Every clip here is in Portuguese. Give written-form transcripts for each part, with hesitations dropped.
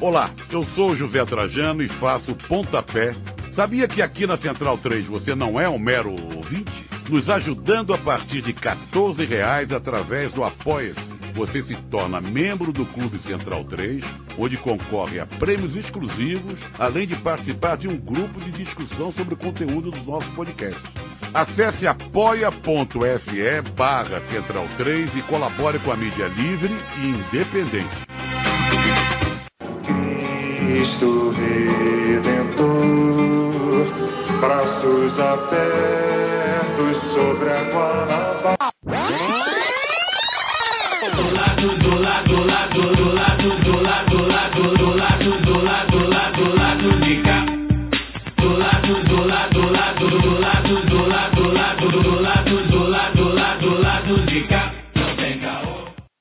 Olá, eu sou o José Trajano e faço Pontapé. Sabia que aqui na Central 3 você não é um mero ouvinte? Nos ajudando a partir de R$14 através do Apoia-se. Você se torna membro do Clube Central 3, onde concorre a prêmios exclusivos, além de participar de um grupo de discussão sobre o conteúdo dos nossos podcasts. Acesse apoia.se/Central 3 e colabore com a mídia livre e independente. Cristo Redentor, braços abertos sobre a Guanabara.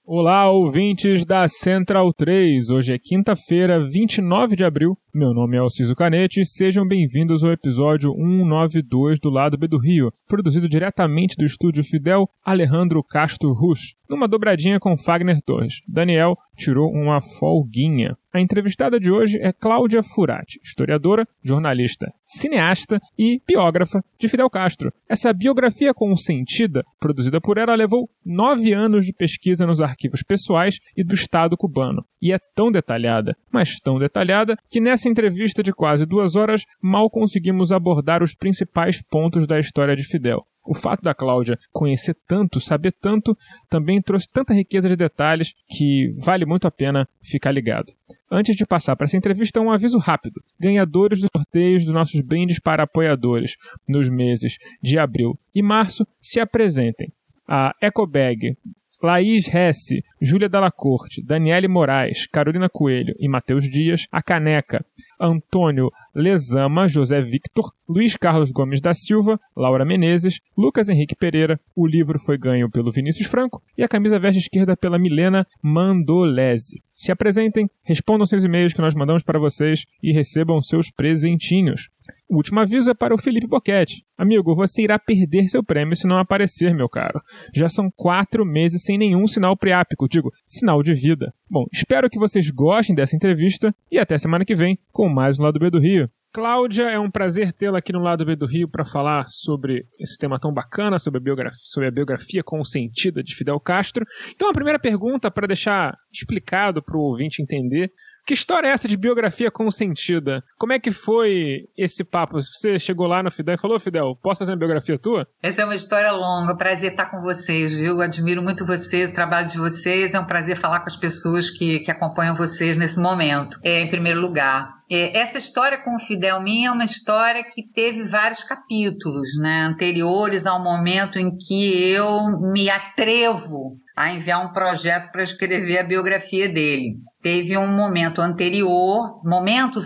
Olá, ouvintes da Central 3. Hoje é quinta-feira, 29 de abril. Meu nome é Alciso Canete e sejam bem-vindos ao episódio 192 do Lado B do Rio, produzido diretamente do estúdio Fidel Alejandro Castro Ruz, numa dobradinha com Fagner Torres. Daniel tirou uma folguinha. A entrevistada de hoje é Cláudia Furati, historiadora, jornalista, cineasta e biógrafa de Fidel Castro. Essa biografia consentida, produzida por ela, levou 9 anos de pesquisa nos arquivos pessoais e do Estado cubano. E é tão detalhada, mas tão detalhada, que nessa entrevista de quase 2 horas, mal conseguimos abordar os principais pontos da história de Fidel. O fato da Cláudia conhecer tanto, saber tanto, também trouxe tanta riqueza de detalhes que vale muito a pena ficar ligado. Antes de passar para essa entrevista, um aviso rápido. Ganhadores dos sorteios dos nossos brindes para apoiadores nos meses de abril e março se apresentem. A Ecobag, Laís Hesse, Júlia Dalla Corte, Daniele Moraes, Carolina Coelho e Matheus Dias, a Caneca, Antônio Lezama, José Victor, Luiz Carlos Gomes da Silva, Laura Menezes, Lucas Henrique Pereira, o livro foi ganho pelo Vinícius Franco e a camisa verde esquerda pela Milena Mandolese. Se apresentem, respondam seus e-mails que nós mandamos para vocês e recebam seus presentinhos. O último aviso é para o Felipe Boquete. Amigo, você irá perder seu prêmio se não aparecer, meu caro. Já são 4 meses sem nenhum sinal priápico, sinal de vida. Bom, espero que vocês gostem dessa entrevista e até semana que vem com mais um Lado B do Rio. Cláudia, é um prazer tê-la aqui no Lado B do Rio para falar sobre esse tema tão bacana, sobre a biografia consentida de Fidel Castro. Então, a primeira pergunta, para deixar explicado para o ouvinte entender, que história é essa de biografia consentida? Como é que foi esse papo? Você chegou lá no Fidel e falou, Fidel, posso fazer uma biografia tua? Essa é uma história longa, prazer estar com vocês, viu? Admiro muito vocês, o trabalho de vocês, é um prazer falar com as pessoas que acompanham vocês nesse momento. Em primeiro lugar, essa história com o Fidel minha é uma história que teve vários capítulos, né, anteriores ao momento em que eu me atrevo a enviar um projeto para escrever a biografia dele. Teve um momentos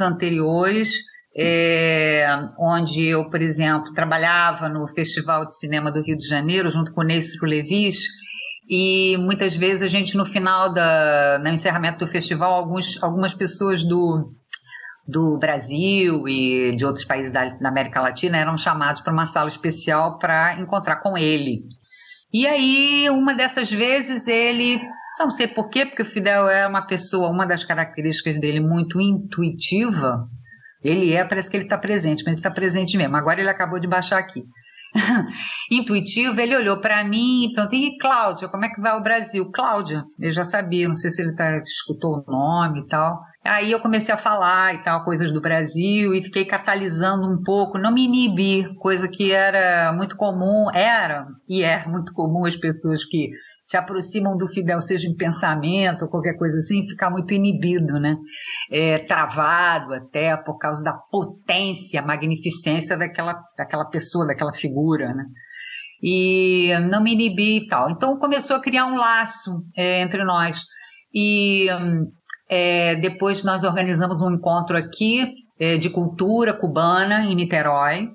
anteriores, onde eu, por exemplo, trabalhava no Festival de Cinema do Rio de Janeiro, junto com o Neistro Levis, e muitas vezes a gente, no final no encerramento do festival, algumas pessoas do Brasil e de outros países da América Latina eram chamados para uma sala especial para encontrar com ele. E aí, uma dessas vezes, ele, não sei por quê, porque o Fidel é uma pessoa, uma das características dele muito intuitiva, parece que ele está presente, mas ele está presente mesmo, agora ele acabou de baixar aqui. Intuitivo, ele olhou para mim e perguntou, e Cláudia, como é que vai o Brasil? Cláudia, eu já sabia, não sei se ele escutou o nome e tal. Aí eu comecei a falar e tal, coisas do Brasil, e fiquei catalisando um pouco, não me inibi, coisa que era muito comum, e é muito comum as pessoas que se aproximam do Fidel, seja em pensamento ou qualquer coisa assim, ficar muito inibido, né? Travado até por causa da potência, magnificência daquela pessoa, daquela figura, né? E não me inibi e tal. Então começou a criar um laço entre nós. E depois nós organizamos um encontro aqui de cultura cubana em Niterói.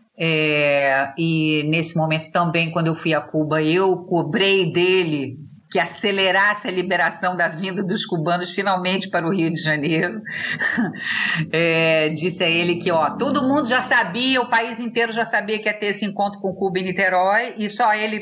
E nesse momento também, quando eu fui a Cuba, eu cobrei dele que acelerasse a liberação da vinda dos cubanos finalmente para o Rio de Janeiro. Disse a ele que todo mundo já sabia, o país inteiro já sabia que ia ter esse encontro com Cuba em Niterói, e só ele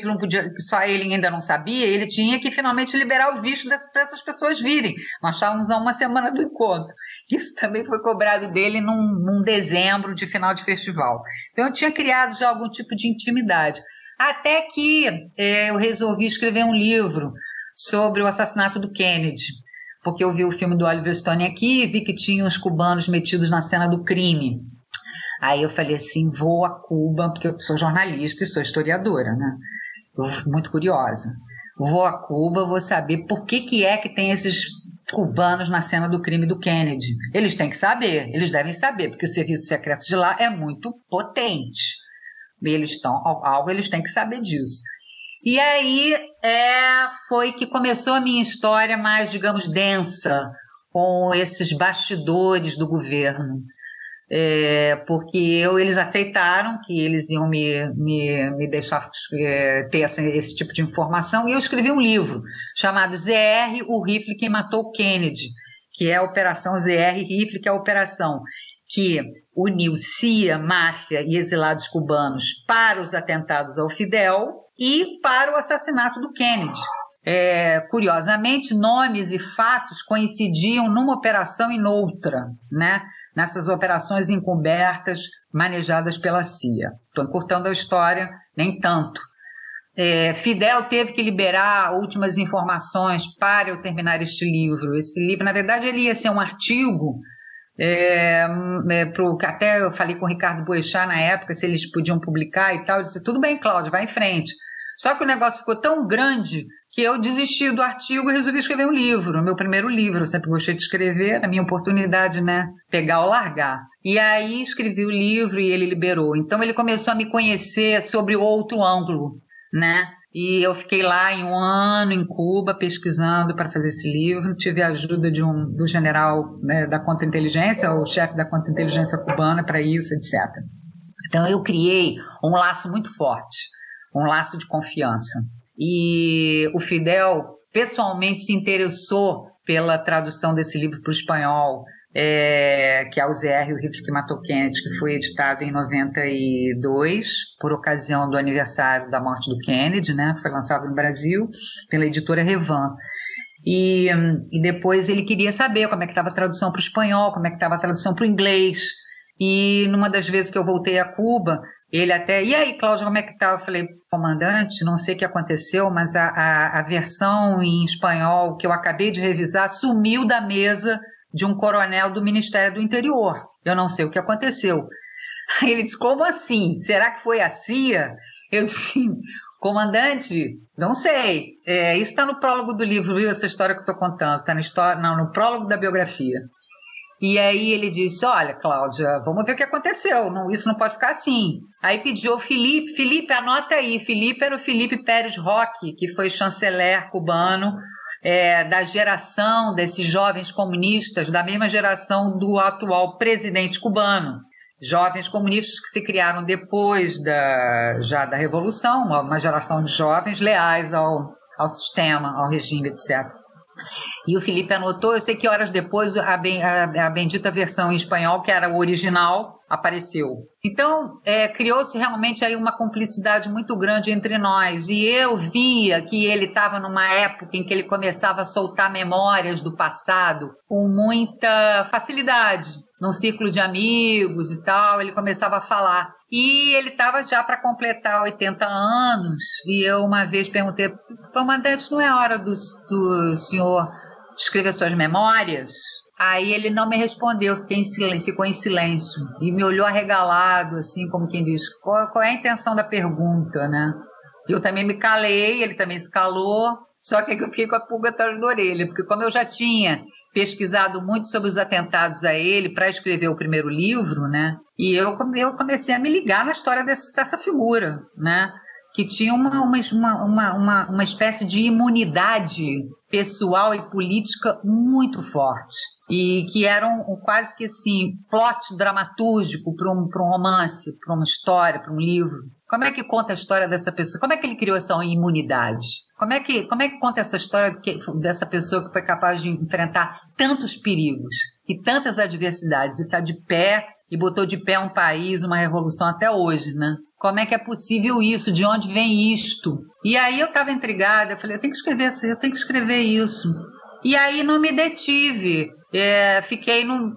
ainda não sabia, ele tinha que finalmente liberar o visto para essas pessoas virem. Nós estávamos a uma semana do encontro. Isso também foi cobrado dele num dezembro de final de festival. Então eu tinha criado já algum tipo de intimidade. Até que eu resolvi escrever um livro sobre o assassinato do Kennedy, porque eu vi o filme do Oliver Stone aqui e vi que tinha uns cubanos metidos na cena do crime. Aí eu falei assim, vou a Cuba, porque eu sou jornalista e sou historiadora, né? Eu, muito curiosa. Vou a Cuba, vou saber por que é que tem esses cubanos na cena do crime do Kennedy. Eles têm que saber, eles devem saber, porque o serviço secreto de lá é muito potente. Eles têm que saber disso. E aí foi que começou a minha história mais, digamos, densa, com esses bastidores do governo. Porque eles aceitaram que eles iam me deixar ter esse tipo de informação, e eu escrevi um livro chamado ZR, o rifle que matou o Kennedy, que é a Operação ZR Rifle, que é a operação que uniu CIA, máfia e exilados cubanos para os atentados ao Fidel e para o assassinato do Kennedy. Curiosamente, nomes e fatos coincidiam numa operação e noutra, né? Nessas operações encobertas manejadas pela CIA. Estou encurtando a história, nem tanto. Fidel teve que liberar últimas informações para eu terminar este livro. Esse livro, na verdade, ele ia ser um artigo, até eu falei com o Ricardo Boechat na época se eles podiam publicar e tal. Eu disse, tudo bem, Cláudia, vai em frente. Só que o negócio ficou tão grande que eu desisti do artigo e resolvi escrever um livro, o meu primeiro livro. Eu sempre gostei de escrever, a minha oportunidade, né? Pegar ou largar. E aí escrevi o livro e ele liberou. Então ele começou a me conhecer sobre outro ângulo, né? E eu fiquei lá em um ano em Cuba pesquisando para fazer esse livro. Tive a ajuda do general, né, da contra-inteligência, o chefe da contra-inteligência cubana para isso, etc. Então eu criei um laço muito forte, um laço de confiança. E o Fidel pessoalmente se interessou pela tradução desse livro para o espanhol, que é o ZR, o rifle que matou Kennedy, que foi editado em 92, por ocasião do aniversário da morte do Kennedy, né? Foi lançado no Brasil pela editora Revan. E depois ele queria saber como é que estava a tradução para o espanhol, como é que estava a tradução para o inglês. E numa das vezes que eu voltei a Cuba, ele até... E aí, Cláudia, como é que tá? Eu falei, comandante, não sei o que aconteceu, mas a versão em espanhol que eu acabei de revisar sumiu da mesa de um coronel do Ministério do Interior. Eu não sei o que aconteceu. Aí ele disse, como assim? Será que foi a CIA? Eu disse, comandante, não sei. Isso está no prólogo do livro, viu? Essa história que eu estou contando. Está no prólogo da biografia. E aí ele disse, olha, Cláudia, vamos ver o que aconteceu, isso não pode ficar assim. Aí pediu o Felipe, anota aí, Felipe era o Felipe Pérez Roque, que foi chanceler cubano, da geração desses jovens comunistas, da mesma geração do atual presidente cubano. Jovens comunistas que se criaram depois já da Revolução, uma geração de jovens leais ao sistema, ao regime, etc. E o Felipe anotou, eu sei que horas depois a bendita versão em espanhol, que era o original, apareceu. Então, criou-se realmente aí uma cumplicidade muito grande entre nós. E eu via que ele estava numa época em que ele começava a soltar memórias do passado com muita facilidade. Num círculo de amigos e tal, ele começava a falar. E ele estava já para completar 80 anos. E eu uma vez perguntei, comandante, não é hora do senhor escrever suas memórias? Aí ele não me respondeu, ficou em silêncio e me olhou arregalado, assim, como quem diz, qual é a intenção da pergunta, né? Eu também me calei, ele também se calou, só que eu fiquei com a pulga atrás da orelha, porque como eu já tinha pesquisado muito sobre os atentados a ele para escrever o primeiro livro, né? E eu comecei a me ligar na história dessa figura, né? Que tinha uma espécie de imunidade pessoal e política muito forte. E que era quase que assim, plot dramatúrgico para um romance, para uma história, para um livro. Como é que conta a história dessa pessoa? Como é que ele criou essa imunidade? Como é que conta essa história dessa pessoa que foi capaz de enfrentar tantos perigos e tantas adversidades e está de pé e botou de pé um país, uma revolução até hoje, né? Como é que é possível isso? De onde vem isto? E aí eu estava intrigada, eu falei, eu tenho que escrever isso. E aí não me detive,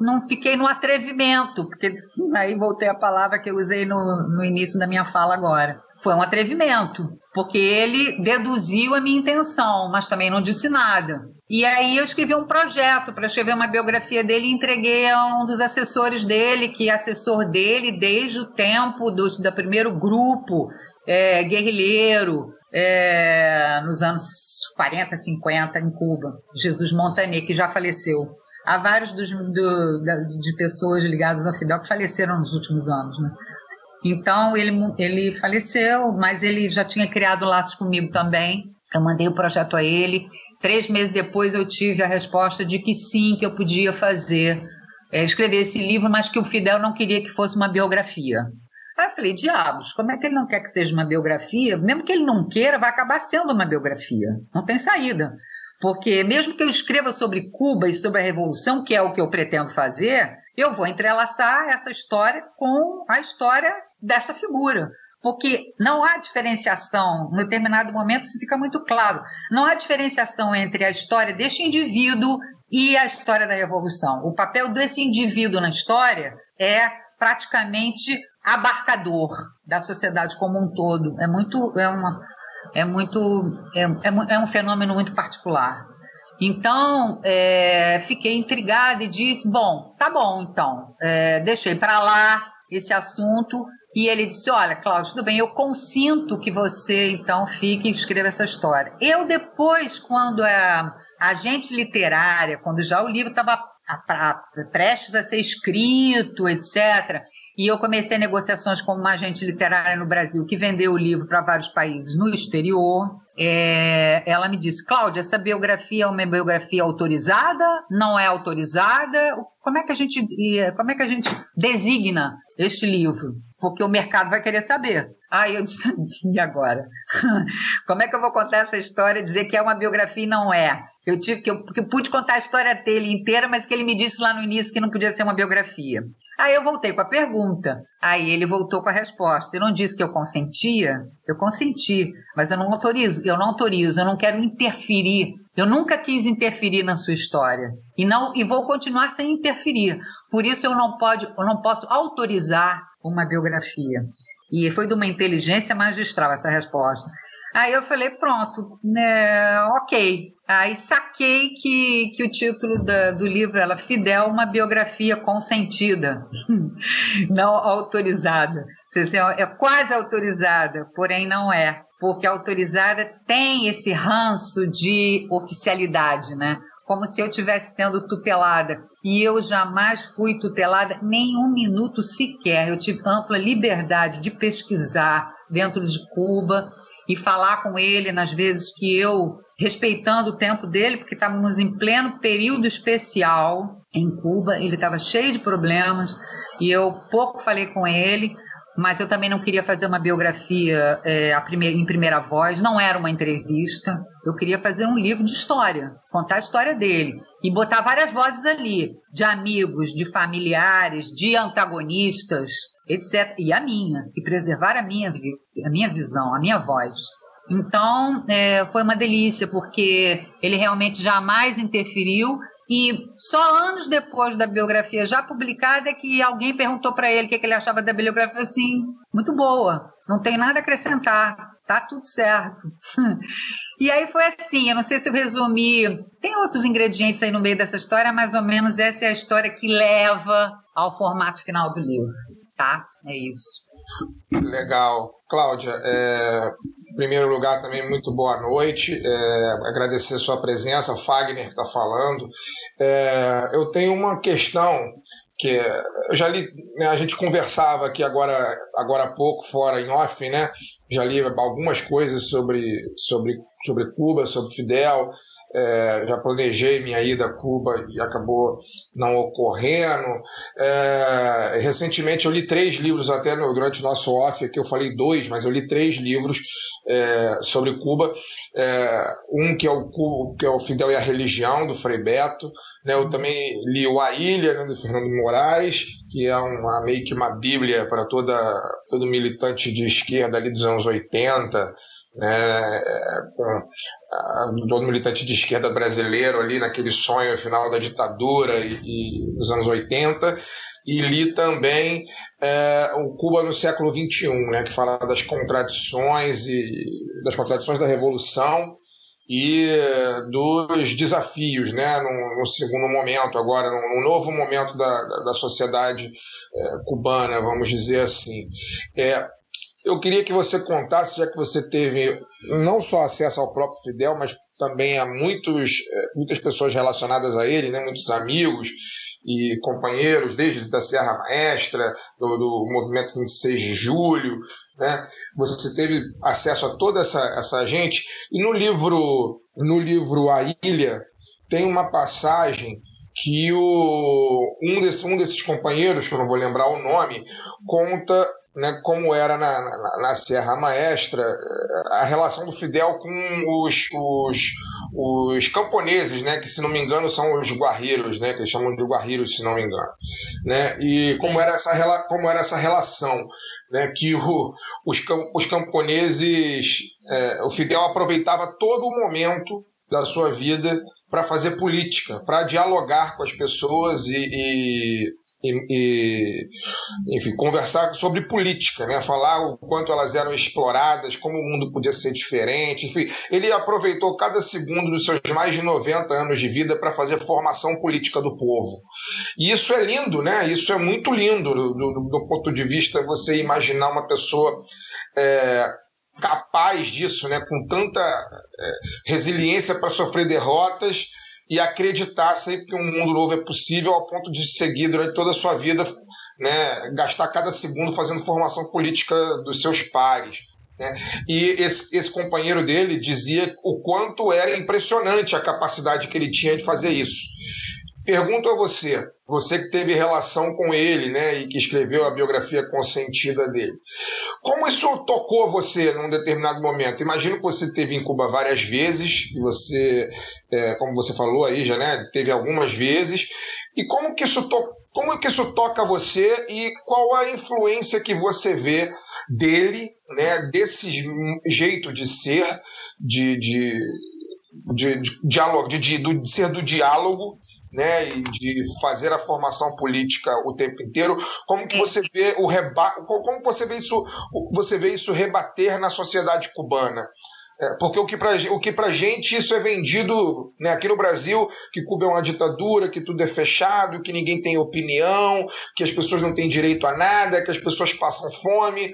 não fiquei no atrevimento, porque aí voltei à palavra que eu usei no início da minha fala agora. Foi um atrevimento, porque ele deduziu a minha intenção, mas também não disse nada. E aí eu escrevi um projeto para escrever uma biografia dele e entreguei a um dos assessores dele, que é assessor dele desde o tempo do primeiro grupo guerrilheiro, nos anos 40, 50, em Cuba, Jesus Montaner, que já faleceu. Há vários de pessoas ligadas ao Fidel que faleceram nos últimos anos, né? Então, ele faleceu, mas ele já tinha criado laços comigo também. Eu mandei o projeto a ele. 3 meses depois eu tive a resposta de que sim, que eu podia escrever esse livro, mas que o Fidel não queria que fosse uma biografia. Aí eu falei, diabos, como é que ele não quer que seja uma biografia? Mesmo que ele não queira, vai acabar sendo uma biografia. Não tem saída. Porque mesmo que eu escreva sobre Cuba e sobre a Revolução, que é o que eu pretendo fazer, eu vou entrelaçar essa história com a história dessa figura. Porque não há diferenciação, em determinado momento isso fica muito claro, não há diferenciação entre a história deste indivíduo e a história da Revolução. O papel desse indivíduo na história é praticamente abarcador da sociedade como um todo. É um fenômeno muito particular. Então, fiquei intrigada e disse, bom, tá bom, então. Deixei para lá esse assunto e ele disse, olha, Cláudio, tudo bem, eu consinto que você, então, fique e escreva essa história. Eu depois, quando a agente literária, quando já o livro estava prestes a ser escrito, etc., e eu comecei negociações com uma agente literária no Brasil que vendeu o livro para vários países no exterior. Ela me disse, Cláudia, essa biografia é uma biografia autorizada? Não é autorizada? Como é que a gente designa este livro? Porque o mercado vai querer saber. Aí eu disse, e agora? Como é que eu vou contar essa história e dizer que é uma biografia e não é? Que eu pude contar a história dele inteira, mas que ele me disse lá no início que não podia ser uma biografia. Aí eu voltei com a pergunta, aí ele voltou com a resposta. Eu não disse que eu consentia? Eu consenti, mas eu não autorizo, eu não quero interferir. Eu nunca quis interferir na sua história e vou continuar sem interferir. Por isso eu não posso autorizar uma biografia. E foi de uma inteligência magistral essa resposta. Aí eu falei, pronto, ok. Aí saquei que o título do livro era Fidel, uma biografia consentida, não autorizada. É quase autorizada, porém não é. Porque autorizada tem esse ranço de oficialidade, né? Como se eu estivesse sendo tutelada. E eu jamais fui tutelada nem um minuto sequer. Eu tive ampla liberdade de pesquisar dentro de Cuba e falar com ele nas vezes que eu, respeitando o tempo dele, porque estávamos em pleno período especial em Cuba, ele estava cheio de problemas e eu pouco falei com ele, mas eu também não queria fazer uma biografia em primeira voz, não era uma entrevista, eu queria fazer um livro de história, contar a história dele e botar várias vozes ali, de amigos, de familiares, de antagonistas, etc. E a minha, e preservar a minha visão, a minha voz. Então, foi uma delícia, porque ele realmente jamais interferiu. E só anos depois da biografia já publicada é que alguém perguntou para ele o que ele achava da biografia. Assim, muito boa, não tem nada a acrescentar, tá tudo certo. E aí foi assim, eu não sei se eu resumi, tem outros ingredientes aí no meio dessa história, mais ou menos essa é a história que leva ao formato final do livro, tá? É isso. Legal. Cláudia, em primeiro lugar também muito boa noite, agradecer a sua presença, Fagner que está falando. Eu tenho uma questão que eu já li, né, a gente conversava aqui agora há pouco, fora em off, né? Já li algumas coisas sobre Cuba, sobre Fidel. já planejei minha ida a Cuba e acabou não ocorrendo. Recentemente eu li 3 livros, até durante o nosso off aqui eu falei 2, mas eu li 3 livros sobre Cuba. Um que é o Fidel e a Religião, do Frei Beto, né? Eu também li o A Ilha, né, do Fernando Moraes, que é meio que uma bíblia para todo militante de esquerda ali dos anos 80, né, com todo militante de esquerda brasileiro ali naquele sonho final da ditadura e dos anos 80. E li também o Cuba no século XXI, né, que fala das contradições da Revolução e dos desafios, né, no segundo momento agora, no novo momento da sociedade cubana, vamos dizer assim. Eu queria que você contasse, já que você teve não só acesso ao próprio Fidel, mas também a muitas pessoas relacionadas a ele, né, muitos amigos e companheiros, desde da Serra Maestra, do movimento 26 de Julho, né? Você teve acesso a toda essa gente. E no livro A Ilha tem uma passagem que um desses companheiros, que eu não vou lembrar o nome, conta, né, como era na Serra Maestra a relação do Fidel com os camponeses, né, que, se não me engano, são os guerreiros, né, que eles chamam de guerreiros, se não me engano, né, e como era essa relação, né, que os camponeses, o Fidel aproveitava todo o momento da sua vida para fazer política, para dialogar com as pessoas enfim, conversar sobre política, né? Falar o quanto elas eram exploradas, como o mundo podia ser diferente. Enfim, ele aproveitou cada segundo dos seus mais de 90 anos de vida para fazer formação política do povo. E isso é lindo, né? Isso é muito lindo do ponto de vista você imaginar uma pessoa capaz disso, né? Com tanta resiliência para sofrer derrotas e acreditar sempre que um mundo novo é possível, ao ponto de seguir durante toda a sua vida, né, gastar cada segundo fazendo formação política dos seus pares, né? E esse companheiro dele dizia o quanto era impressionante a capacidade que ele tinha de fazer isso. Pergunto a você que teve relação com ele, né, e que escreveu a biografia consentida dele, como isso tocou você num determinado momento? Imagino que você esteve em Cuba várias vezes, e você, como você falou aí já, né, teve algumas vezes, e como que isso toca você e qual a influência que você vê dele, né, desse jeito de ser, de ser do diálogo, né, e de fazer a formação política o tempo inteiro? Como que você vê como você vê isso rebater na sociedade cubana? Porque o que pra gente isso é vendido, né, aqui no Brasil, que Cuba é uma ditadura, que tudo é fechado, que ninguém tem opinião, que as pessoas não têm direito a nada, que as pessoas passam fome,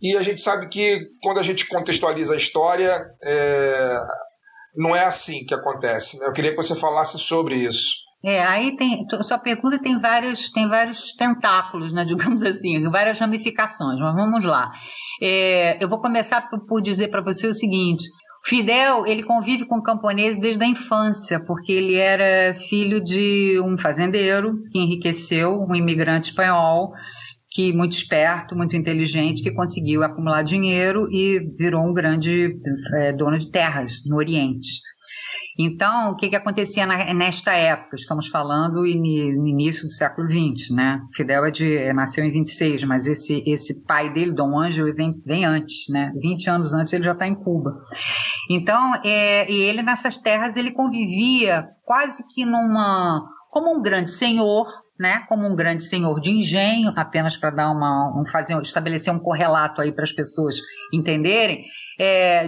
e a gente sabe que quando a gente contextualiza a história, não é assim que acontece, né? Eu queria que você falasse sobre isso. Aí sua pergunta tem vários tentáculos, né, digamos assim, várias ramificações, mas vamos lá. Eu vou começar por dizer para você o seguinte: Fidel, ele convive com camponeses desde a infância, porque ele era filho de um fazendeiro que enriqueceu, um imigrante espanhol, que muito esperto, muito inteligente, que conseguiu acumular dinheiro e virou um grande dono de terras no Oriente. Então, o que acontecia nesta época? Estamos falando no início do século XX, né? Fidel nasceu em 26, mas esse pai dele, Dom Ângelo, vem antes, né? 20 anos antes ele já está em Cuba. Então, e ele nessas terras, ele convivia quase que como um grande senhor, né, como um grande senhor de engenho, apenas para dar estabelecer um correlato aí para as pessoas entenderem,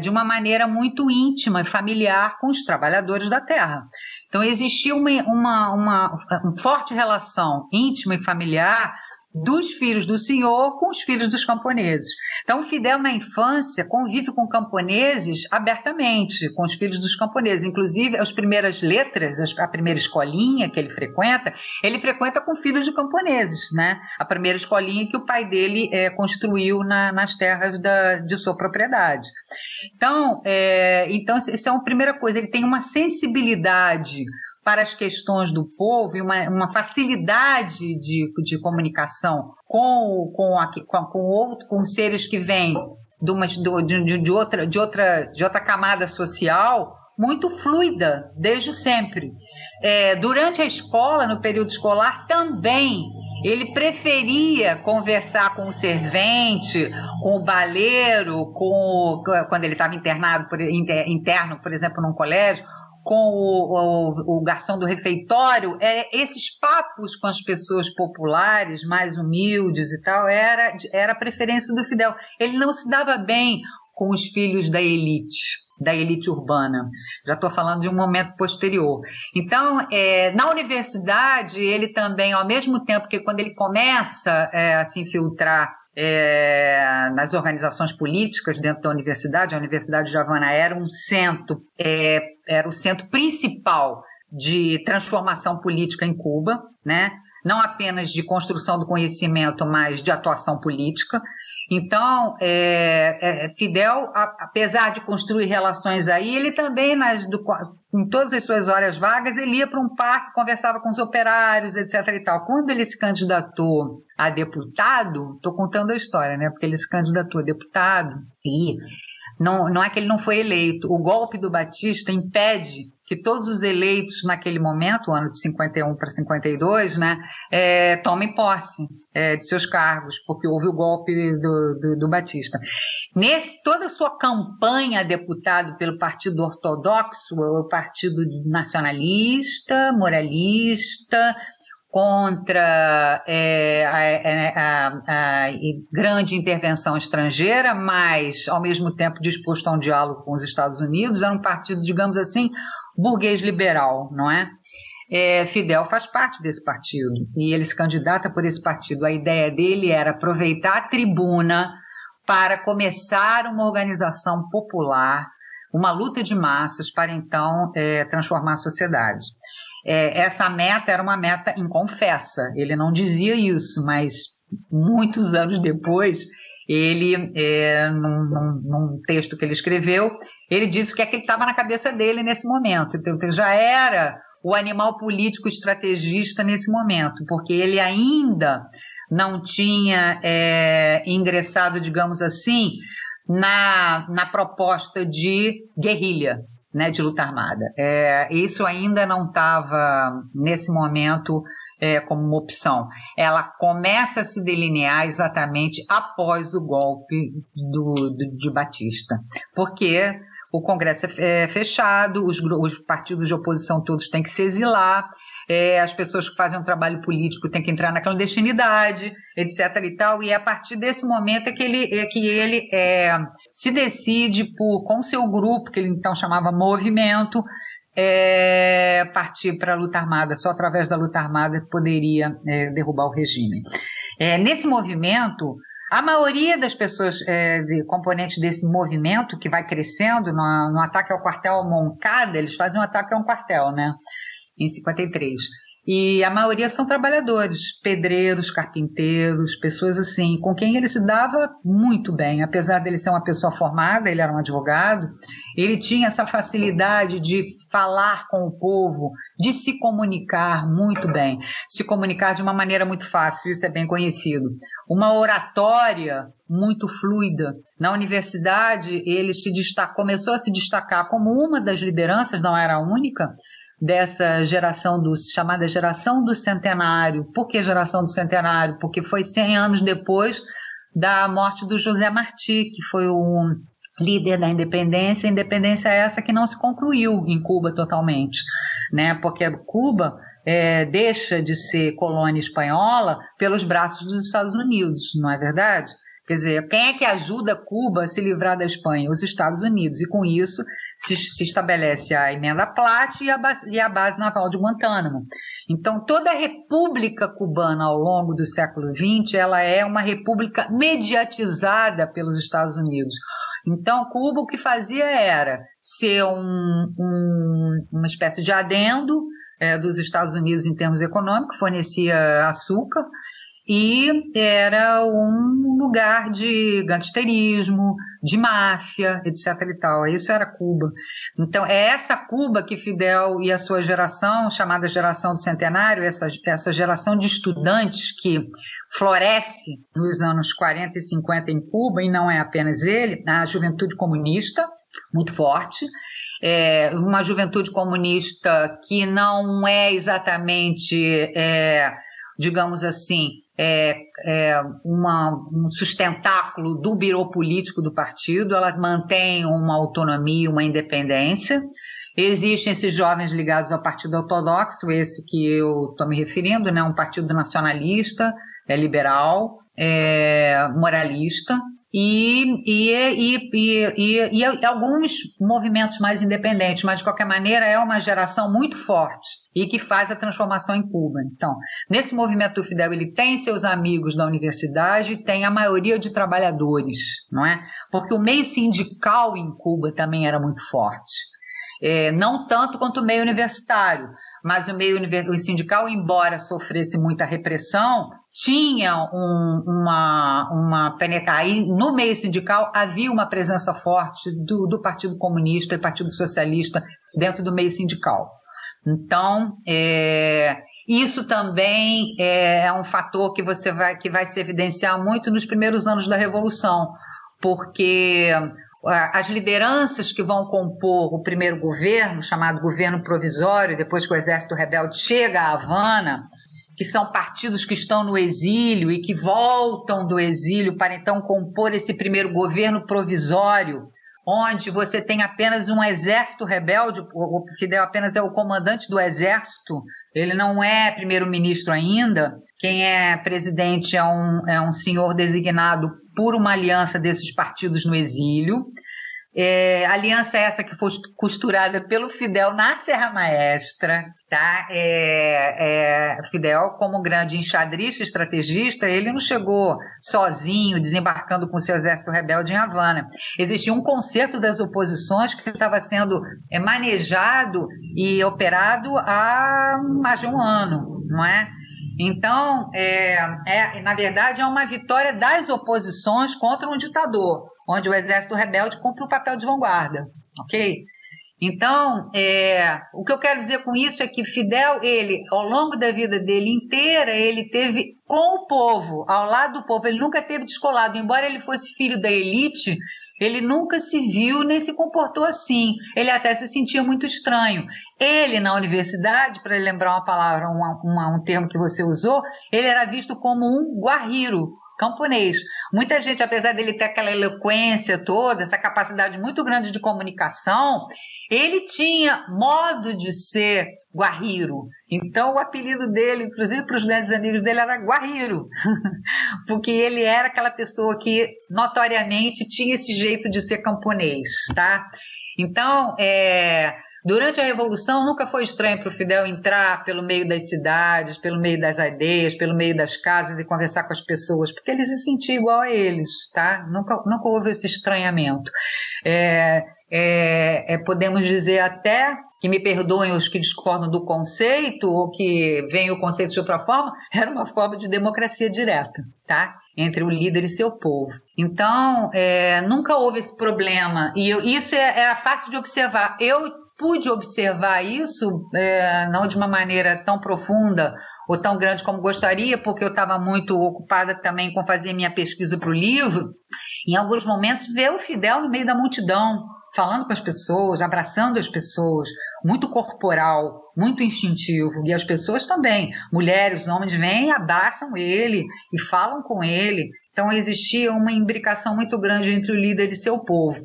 de uma maneira muito íntima e familiar com os trabalhadores da terra. Então existia uma forte relação íntima e familiar dos filhos do senhor com os filhos dos camponeses. Então, Fidel, na infância, convive com camponeses abertamente, com os filhos dos camponeses. Inclusive, as primeiras letras, a primeira escolinha que ele frequenta com filhos de camponeses, né? A primeira escolinha que o pai dele construiu nas terras de sua propriedade. Então, essa é uma primeira coisa. Ele tem uma sensibilidade para as questões do povo e uma facilidade de comunicação com seres que vêm de outra camada social muito fluida desde sempre. Durante a escola, no período escolar, também ele preferia conversar com o servente, com o baleiro, quando ele estava interno, por exemplo, num colégio, com o garçom do refeitório. Esses papos com as pessoas populares, mais humildes e tal, era a preferência do Fidel. Ele não se dava bem com os filhos da elite urbana. Já estou falando de um momento posterior. Então, na universidade, ele também, ao mesmo tempo que quando ele começa a se infiltrar nas organizações políticas dentro da universidade, a Universidade de Havana era o centro principal de transformação política em Cuba, né? Não apenas de construção do conhecimento, mas de atuação política. Então, Fidel, apesar de construir relações aí, ele também, em todas as suas horas vagas, ele ia para um parque, conversava com os operários, etc. e tal. Quando ele se candidatou a deputado, estou contando a história, né? Porque ele se candidatou a deputado e não é que ele não foi eleito. O golpe do Batista impede que todos os eleitos naquele momento, o ano de 51 para 52, né, tomem posse de seus cargos, porque houve o golpe do Batista. Toda a sua campanha a deputado pelo Partido Ortodoxo, o Partido Nacionalista, Moralista, contra a grande intervenção estrangeira, mas, ao mesmo tempo, disposto a um diálogo com os Estados Unidos, era um partido, digamos assim, burguês liberal, não é? Fidel faz parte desse partido e ele se candidata por esse partido. A ideia dele era aproveitar a tribuna para começar uma organização popular, uma luta de massas para, então, transformar a sociedade. Essa meta era uma meta inconfessa, ele não dizia isso, mas muitos anos depois, ele, num texto que ele escreveu, ele disse o que é que ele estava na cabeça dele nesse momento. Então, já era o animal político estrategista nesse momento, porque ele ainda não tinha ingressado, digamos assim, na proposta de guerrilha, né, de luta armada. Isso ainda não estava, nesse momento, como uma opção. Ela começa a se delinear exatamente após o golpe de Batista, porque o Congresso é fechado, os partidos de oposição todos têm que se exilar, as pessoas que fazem um trabalho político têm que entrar na clandestinidade, etc. e tal, e é a partir desse momento que ele se decide com seu grupo, que ele então chamava Movimento, partir para a luta armada. Só através da luta armada poderia derrubar o regime. Nesse movimento, a maioria das pessoas, componentes desse movimento, que vai crescendo no ataque ao quartel Moncada, eles fazem um ataque a um quartel, né, em 53. E a maioria são trabalhadores, pedreiros, carpinteiros, pessoas assim, com quem ele se dava muito bem. Apesar dele ser uma pessoa formada, ele era um advogado, ele tinha essa facilidade de falar com o povo, de se comunicar muito bem, se comunicar de uma maneira muito fácil, isso é bem conhecido. Uma oratória muito fluida. Na universidade, ele começou a se destacar como uma das lideranças, não era a única, dessa geração chamada geração do centenário. Por que geração do centenário? Porque foi 100 anos depois da morte do José Martí, que foi o líder da independência. A independência é essa que não se concluiu em Cuba totalmente, né? Porque Cuba deixa de ser colônia espanhola pelos braços dos Estados Unidos, não é verdade? Quer dizer, quem é que ajuda Cuba a se livrar da Espanha? Os Estados Unidos. E com isso se estabelece a emenda Platt e a base naval de Guantánamo. Então, toda a república cubana ao longo do século XX, ela é uma república mediatizada pelos Estados Unidos. Então, Cuba o que fazia era ser uma espécie de adendo dos Estados Unidos em termos econômicos, fornecia açúcar, e era um lugar de gangsterismo, de máfia, etc. e tal. Isso era Cuba. Então, é essa Cuba que Fidel e a sua geração, chamada geração do centenário, essa geração de estudantes que floresce nos anos 40 e 50 em Cuba, e não é apenas ele, a juventude comunista, muito forte, uma juventude comunista que não é exatamente, digamos assim, um sustentáculo do birô político do partido. Ela mantém uma autonomia, uma independência. Existem esses jovens ligados ao Partido Ortodoxo, esse que eu estou me referindo, né? Um partido nacionalista, liberal, moralista, e alguns movimentos mais independentes, mas de qualquer maneira é uma geração muito forte e que faz a transformação em Cuba. Então, nesse movimento do Fidel, ele tem seus amigos da universidade, tem a maioria de trabalhadores, não é? Porque o meio sindical em Cuba também era muito forte. Não tanto quanto o meio universitário, mas o meio sindical, embora sofresse muita repressão, tinha uma penetração. No meio sindical havia uma presença forte do Partido Comunista e Partido Socialista dentro do meio sindical. Então, isso também é um fator que vai se evidenciar muito nos primeiros anos da Revolução, porque as lideranças que vão compor o primeiro governo, chamado governo provisório, depois que o exército rebelde chega a Havana, que são partidos que estão no exílio e que voltam do exílio para então compor esse primeiro governo provisório, onde você tem apenas um exército rebelde. O Fidel apenas é o comandante do exército, ele não é primeiro-ministro ainda. Quem é presidente é um senhor designado por uma aliança desses partidos no exílio. Aliança essa que foi costurada pelo Fidel na Serra Maestra, tá? Fidel, como grande enxadrista, estrategista, ele não chegou sozinho, desembarcando com seu exército rebelde em Havana. Existia um concerto das oposições que estava sendo manejado e operado há mais de um ano, não é? Então, na verdade, é uma vitória das oposições contra um ditador, onde o exército rebelde cumpre um papel de vanguarda, ok? Então, o que eu quero dizer com isso é que Fidel, ele, ao longo da vida dele inteira, ele teve com o povo, ao lado do povo, ele nunca teve descolado. Embora ele fosse filho da elite, ele nunca se viu nem se comportou assim. Ele até se sentia muito estranho. Ele, na universidade, para lembrar uma palavra, um termo que você usou, ele era visto como um guarriro, camponês. Muita gente, apesar dele ter aquela eloquência toda, essa capacidade muito grande de comunicação, ele tinha modo de ser guarriro. Então, o apelido dele, inclusive para os grandes amigos dele, era guarriro, porque ele era aquela pessoa que notoriamente tinha esse jeito de ser camponês, tá? Então, durante a Revolução, nunca foi estranho para o Fidel entrar pelo meio das cidades, pelo meio das aldeias, pelo meio das casas e conversar com as pessoas, porque ele se sentia igual a eles, tá? Nunca houve esse estranhamento. Podemos dizer até, que me perdoem os que discordam do conceito, ou que veem o conceito de outra forma, era uma forma de democracia direta, tá? Entre o líder e seu povo. Então, nunca houve esse problema, e isso era fácil de observar. Eu pude observar isso, não de uma maneira tão profunda ou tão grande como gostaria, porque eu estava muito ocupada também com fazer minha pesquisa para o livro. Em alguns momentos, ver o Fidel no meio da multidão, falando com as pessoas, abraçando as pessoas, muito corporal, muito instintivo, e as pessoas também, mulheres, homens, vêm e abraçam ele e falam com ele. Então existia uma imbricação muito grande entre o líder e seu povo.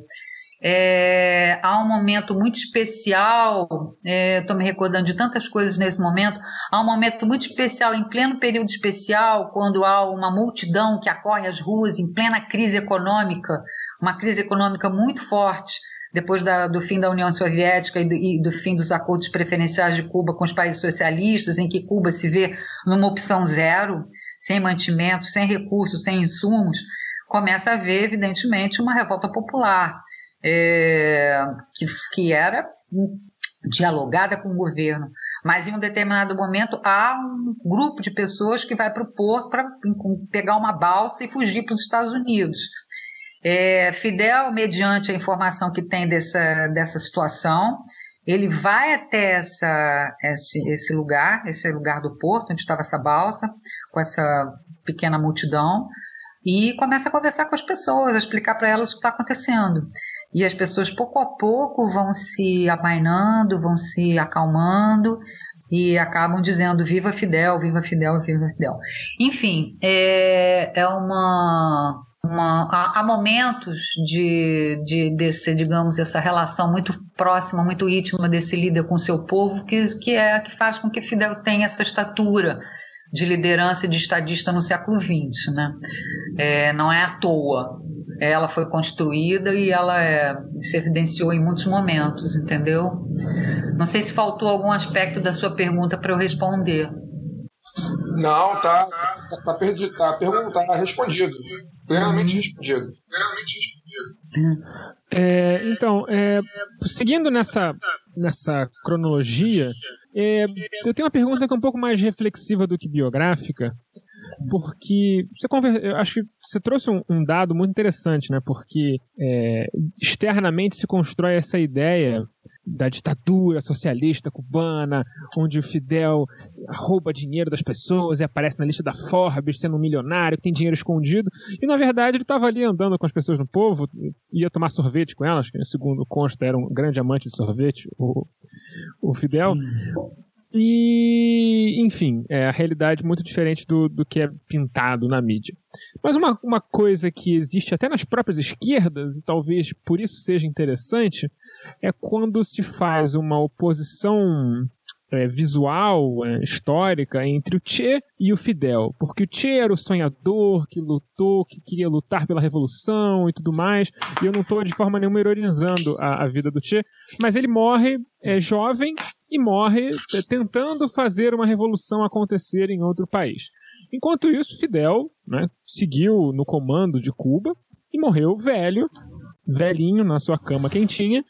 há um momento muito especial, estou me recordando de tantas coisas nesse momento, há um momento muito especial, em pleno período especial, quando há uma multidão que acorre às ruas em plena crise econômica, uma crise econômica muito forte, depois do fim da União Soviética e do fim dos acordos preferenciais de Cuba com os países socialistas, em que Cuba se vê numa opção zero, sem mantimento, sem recursos, sem insumos, começa a haver, evidentemente, uma revolta popular, que era dialogada com o governo. Mas, em um determinado momento, há um grupo de pessoas que vai para o porto para pegar uma balsa e fugir para os Estados Unidos. Fidel, mediante a informação que tem dessa situação, ele vai até esse lugar do porto, onde estava essa balsa, com essa pequena multidão, e começa a conversar com as pessoas, a explicar para elas o que está acontecendo. E as pessoas, pouco a pouco, vão se amainando, vão se acalmando e acabam dizendo viva Fidel, viva Fidel, viva Fidel. Enfim, há momentos desse, digamos, essa relação muito próxima, muito íntima desse líder com o seu povo, que faz com que Fidel tenha essa estatura de liderança e de estadista no século XX, né? Não é à toa. Ela foi construída e ela se evidenciou em muitos momentos, entendeu? Não sei se faltou algum aspecto da sua pergunta para eu responder. Não, tá perdido, tá respondido. Plenamente respondido. Então, seguindo nessa cronologia, eu tenho uma pergunta que é um pouco mais reflexiva do que biográfica, porque eu acho que você trouxe um dado muito interessante, né? Porque externamente se constrói essa ideia da ditadura socialista cubana, onde o Fidel rouba dinheiro das pessoas e aparece na lista da Forbes sendo um milionário que tem dinheiro escondido, e na verdade ele estava ali andando com as pessoas no povo, ia tomar sorvete com elas, que segundo consta era um grande amante de sorvete, o Fidel. E, enfim, a realidade muito diferente do que é pintado na mídia. Mas uma coisa que existe até nas próprias esquerdas, e talvez por isso seja interessante, é quando se faz uma oposição visual, histórica, entre o Che e o Fidel. Porque o Che era o sonhador que lutou, que queria lutar pela revolução e tudo mais. E eu não estou de forma nenhuma ironizando a vida do Che, mas ele morre jovem e morre tentando fazer uma revolução acontecer em outro país. Enquanto isso, Fidel, né, seguiu no comando de Cuba e morreu velhinho na sua cama quentinha,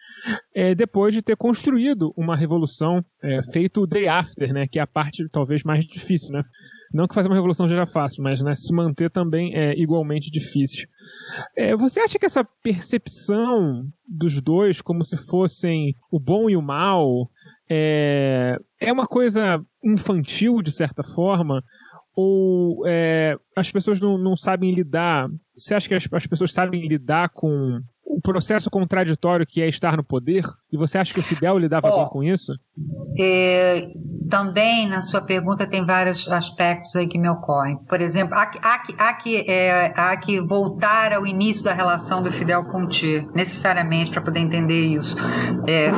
depois de ter construído uma revolução, feito o day after, né, que é a parte talvez mais difícil, né? Não que fazer uma revolução seja fácil, mas, né, se manter também é igualmente difícil. Você acha que essa percepção dos dois como se fossem o bom e o mal é uma coisa infantil, de certa forma? Ou as pessoas não sabem lidar? Você acha que as pessoas sabem lidar com o processo contraditório que é estar no poder? E você acha que o Fidel lidava bem com isso? Também na sua pergunta tem vários aspectos aí que me ocorrem. Por exemplo, há que voltar ao início da relação do Fidel com o Che, necessariamente, para poder entender isso.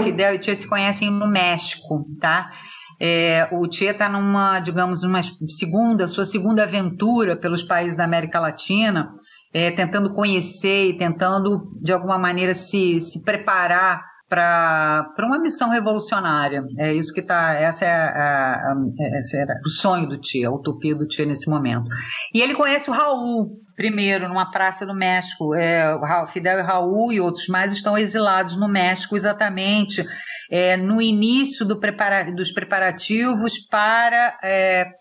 Fidel e Che se conhecem no México, tá? O Che está sua segunda aventura pelos países da América Latina, tentando conhecer e tentando, de alguma maneira, se preparar para uma missão revolucionária. Esse era o sonho do Che, a utopia do Che nesse momento. E ele conhece o Raul, primeiro, numa praça no México. Fidel e Raul e outros mais estão exilados no México exatamente no início dos preparativos para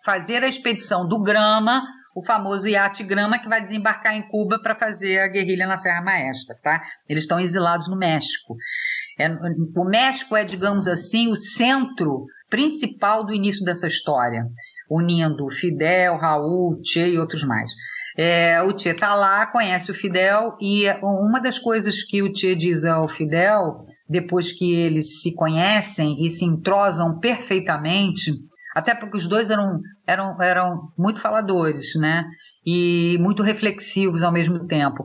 fazer a expedição do Grama, o famoso iate Grama, que vai desembarcar em Cuba para fazer a guerrilha na Serra Maestra, tá? Eles estão exilados no México. O México digamos assim, o centro principal do início dessa história, unindo Fidel, Raul, Che e outros mais. O Che está lá, conhece o Fidel, e uma das coisas que o Che diz ao Fidel, depois que eles se conhecem e se entrosam perfeitamente, até porque os dois eram muito faladores, né? E muito reflexivos ao mesmo tempo.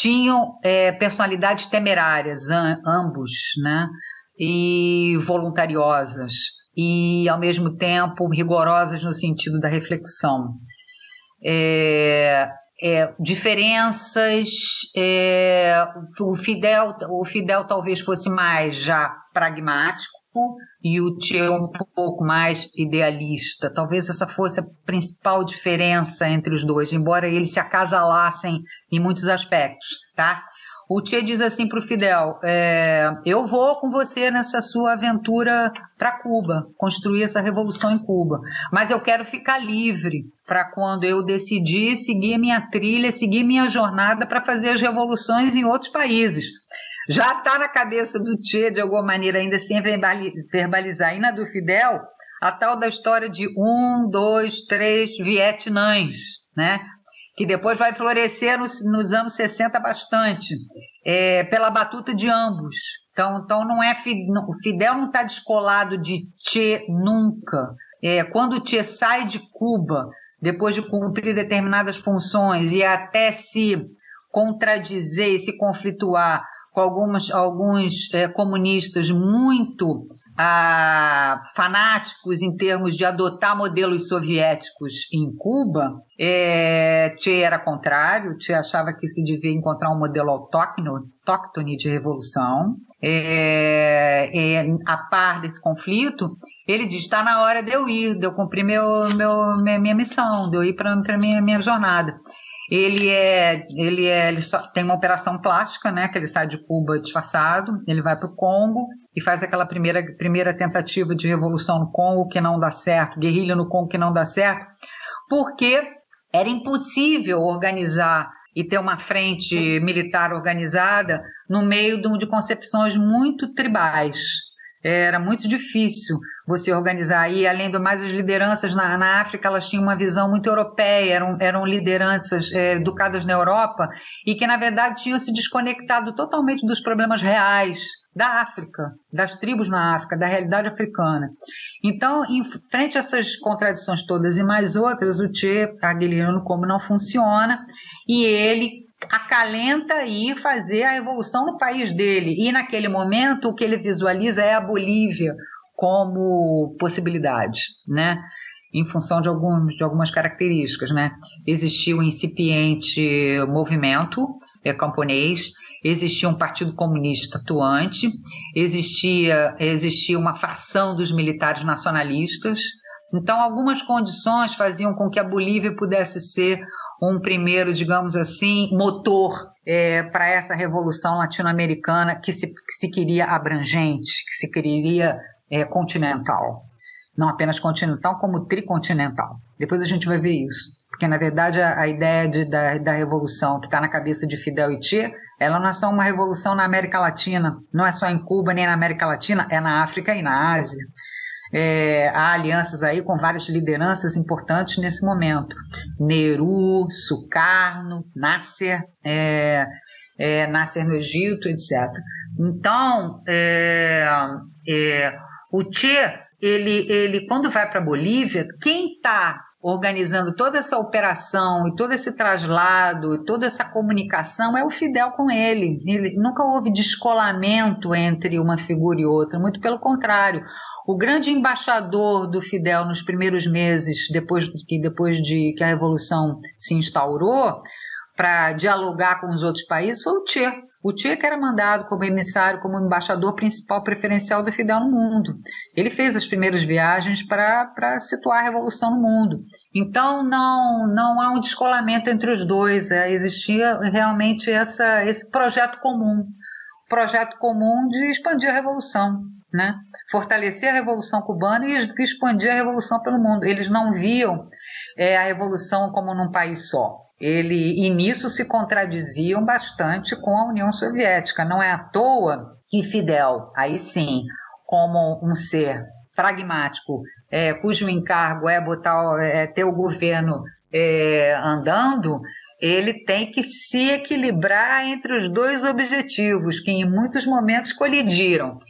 tinham personalidades temerárias, ambos, né? E voluntariosas, e ao mesmo tempo rigorosas no sentido da reflexão. Diferenças, o Fidel talvez fosse mais já pragmático e o Che um pouco mais idealista. Talvez essa fosse a principal diferença entre os dois, embora eles se acasalassem em muitos aspectos, tá? O Che diz assim para o Fidel, eu vou com você nessa sua aventura para Cuba, construir essa revolução em Cuba, mas eu quero ficar livre para quando eu decidir seguir minha trilha, seguir minha jornada para fazer as revoluções em outros países. Já está na cabeça do Che, de alguma maneira, ainda sem verbalizar, e na do Fidel, a tal da história de 1, 2, 3 Vietnãs, né? Que depois vai florescer nos anos 60 bastante, pela batuta de ambos. Então não o Fidel não está descolado de Che nunca. Quando o Che sai de Cuba, depois de cumprir determinadas funções e até se contradizer e se conflituar com alguns comunistas muito fanáticos em termos de adotar modelos soviéticos em Cuba, Che era contrário. Che achava que se devia encontrar um modelo autóctone de revolução. A par desse conflito, ele diz, está na hora de eu ir, de eu cumprir minha missão, de eu ir para minha jornada. Ele só tem uma operação plástica, né, que ele sai de Cuba disfarçado, ele vai para o Congo e faz aquela primeira tentativa de revolução no Congo que não dá certo, guerrilha no Congo que não dá certo, porque era impossível organizar e ter uma frente militar organizada no meio de concepções muito tribais. Era muito difícil você organizar. E, além do mais, as lideranças na África, elas tinham uma visão muito europeia, eram lideranças educadas na Europa e que, na verdade, tinham se desconectado totalmente dos problemas reais da África, das tribos na África, da realidade africana. Então, em frente a essas contradições todas e mais outras, o Che Aguilino como não funciona e ele acalenta ir fazer a revolução no país dele. E, naquele momento, o que ele visualiza é a Bolívia como possibilidade, né? Em função de algumas características, né? Existia um incipiente movimento camponês, existia um partido comunista atuante, existia uma facção dos militares nacionalistas. Então, algumas condições faziam com que a Bolívia pudesse ser um primeiro, digamos assim, motor para essa revolução latino-americana que se queria abrangente, que se queria continental. Não apenas continental, como tricontinental. Depois a gente vai ver isso. Porque, na verdade, a ideia da revolução que está na cabeça de Fidel e Che, ela não é só uma revolução na América Latina, não é só em Cuba nem na América Latina, é na África e na Ásia. Há alianças aí com várias lideranças importantes nesse momento. Nehru, Sukarno, Nasser no Egito, etc. Então, o Che, ele quando vai para a Bolívia, quem está organizando toda essa operação e todo esse traslado e toda essa comunicação é o Fidel com ele. Nunca houve descolamento entre uma figura e outra, muito pelo contrário. O grande embaixador do Fidel nos primeiros meses, depois de que a Revolução se instaurou, para dialogar com os outros países, foi o Che. O Che que era mandado como emissário, como embaixador principal preferencial do Fidel no mundo. Ele fez as primeiras viagens para situar a Revolução no mundo. Então, não há um descolamento entre os dois. Existia realmente esse projeto comum de expandir a Revolução, né? Fortalecer a Revolução Cubana e expandir a Revolução pelo mundo. Eles não viam a Revolução como num país só. E nisso se contradiziam bastante com a União Soviética. Não é à toa que Fidel, aí sim, como um ser pragmático, cujo encargo é ter o governo andando, ele tem que se equilibrar entre os dois objetivos, que em muitos momentos colidiram.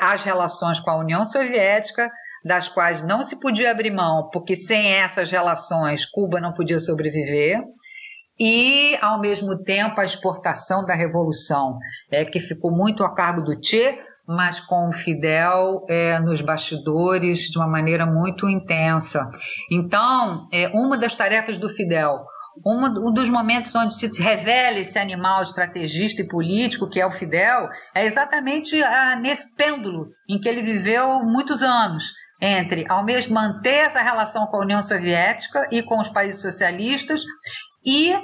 As relações com a União Soviética, das quais não se podia abrir mão, porque sem essas relações Cuba não podia sobreviver, e, ao mesmo tempo, a exportação da revolução, que ficou muito a cargo do Che, mas com o Fidel nos bastidores de uma maneira muito intensa. Então, uma das tarefas do Fidel, um dos momentos onde se revela esse animal estrategista e político, que é o Fidel, é exatamente nesse pêndulo em que ele viveu muitos anos, entre, ao mesmo manter essa relação com a União Soviética e com os países socialistas e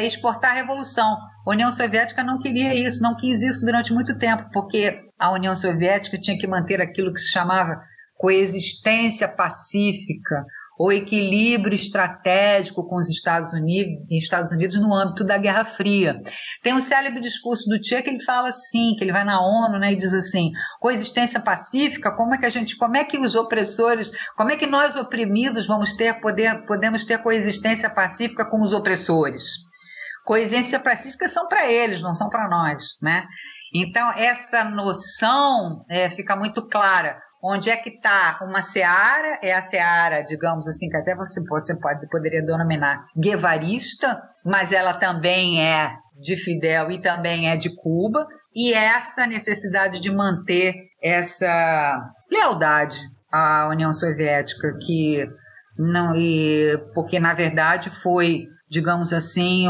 exportar a revolução. A União Soviética não queria isso, não quis isso durante muito tempo, porque a União Soviética tinha que manter aquilo que se chamava coexistência pacífica, ou equilíbrio estratégico com os Estados Unidos no âmbito da Guerra Fria. Tem um célebre discurso do Che que ele fala assim, que ele vai na ONU, né, e diz assim, coexistência pacífica, como é que os opressores, como é que nós oprimidos podemos ter coexistência pacífica com os opressores? Coexistência pacífica são para eles, não são para nós, né? Então, essa noção fica muito clara. Onde é que está uma seara, a seara, digamos assim, que até você poderia denominar guevarista, mas ela também é de Fidel e também é de Cuba, e essa necessidade de manter essa lealdade à União Soviética, porque na verdade foi, digamos assim,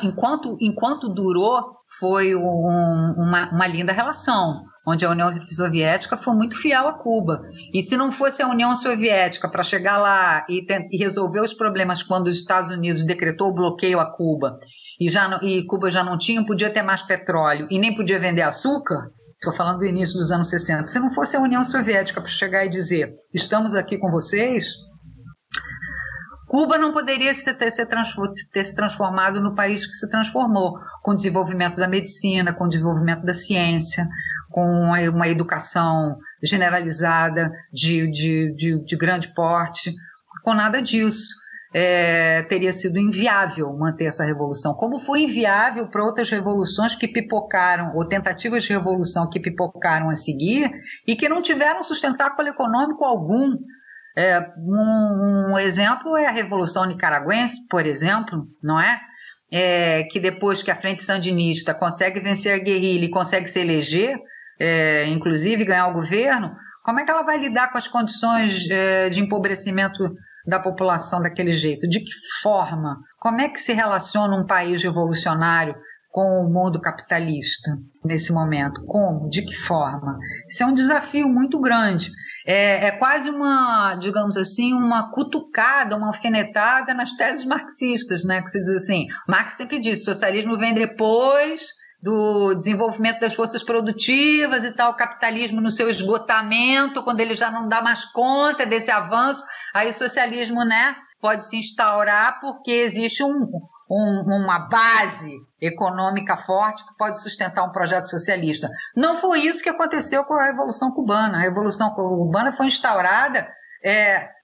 enquanto durou, foi uma linda relação, onde a União Soviética foi muito fiel a Cuba. E se não fosse a União Soviética para chegar lá e resolver os problemas quando os Estados Unidos decretou o bloqueio a Cuba, e Cuba já não podia ter mais petróleo e nem podia vender açúcar, estou falando do início dos anos 60, se não fosse a União Soviética para chegar e dizer, estamos aqui com vocês, Cuba não poderia ter se transformado no país que se transformou, com o desenvolvimento da medicina, com o desenvolvimento da ciência, com uma educação generalizada de grande porte, com nada disso. Teria sido inviável manter essa revolução, como foi inviável para outras revoluções que pipocaram, ou tentativas de revolução que pipocaram a seguir, e que não tiveram sustentáculo econômico algum. Um exemplo é a Revolução Nicaragüense, por exemplo, não é? Que depois que a Frente Sandinista consegue vencer a guerrilha e consegue se eleger, inclusive ganhar o governo, como é que ela vai lidar com as condições de empobrecimento da população daquele jeito? De que forma? Como é que se relaciona um país revolucionário com o mundo capitalista nesse momento? Como? De que forma? Isso é um desafio muito grande. É quase digamos assim, uma cutucada, uma alfinetada nas teses marxistas, né? Que você diz assim, Marx sempre disse, socialismo vem depois do desenvolvimento das forças produtivas e tal, o capitalismo no seu esgotamento, quando ele já não dá mais conta desse avanço, aí o socialismo, né, pode se instaurar porque existe uma base econômica forte que pode sustentar um projeto socialista. Não foi isso que aconteceu com a Revolução Cubana. A Revolução Cubana foi instaurada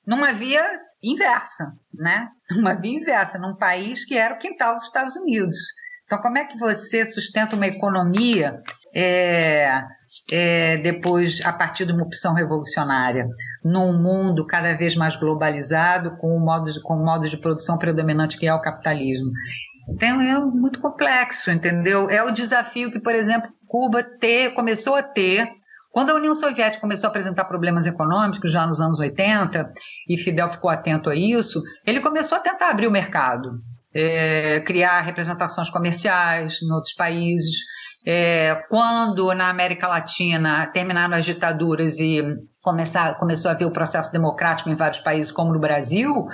numa via inversa, né? Uma via inversa, num país que era o quintal dos Estados Unidos. Então, como é que você sustenta uma economia depois, a partir de uma opção revolucionária, num mundo cada vez mais globalizado, com um modo de produção predominante que é o capitalismo? Então, é muito complexo, entendeu? É o desafio que, por exemplo, Cuba começou a ter. Quando a União Soviética começou a apresentar problemas econômicos, já nos anos 80, e Fidel ficou atento a isso, ele começou a tentar abrir o mercado, criar representações comerciais em outros países. Quando na América Latina terminaram as ditaduras e começou a haver o processo democrático em vários países, como no Brasil,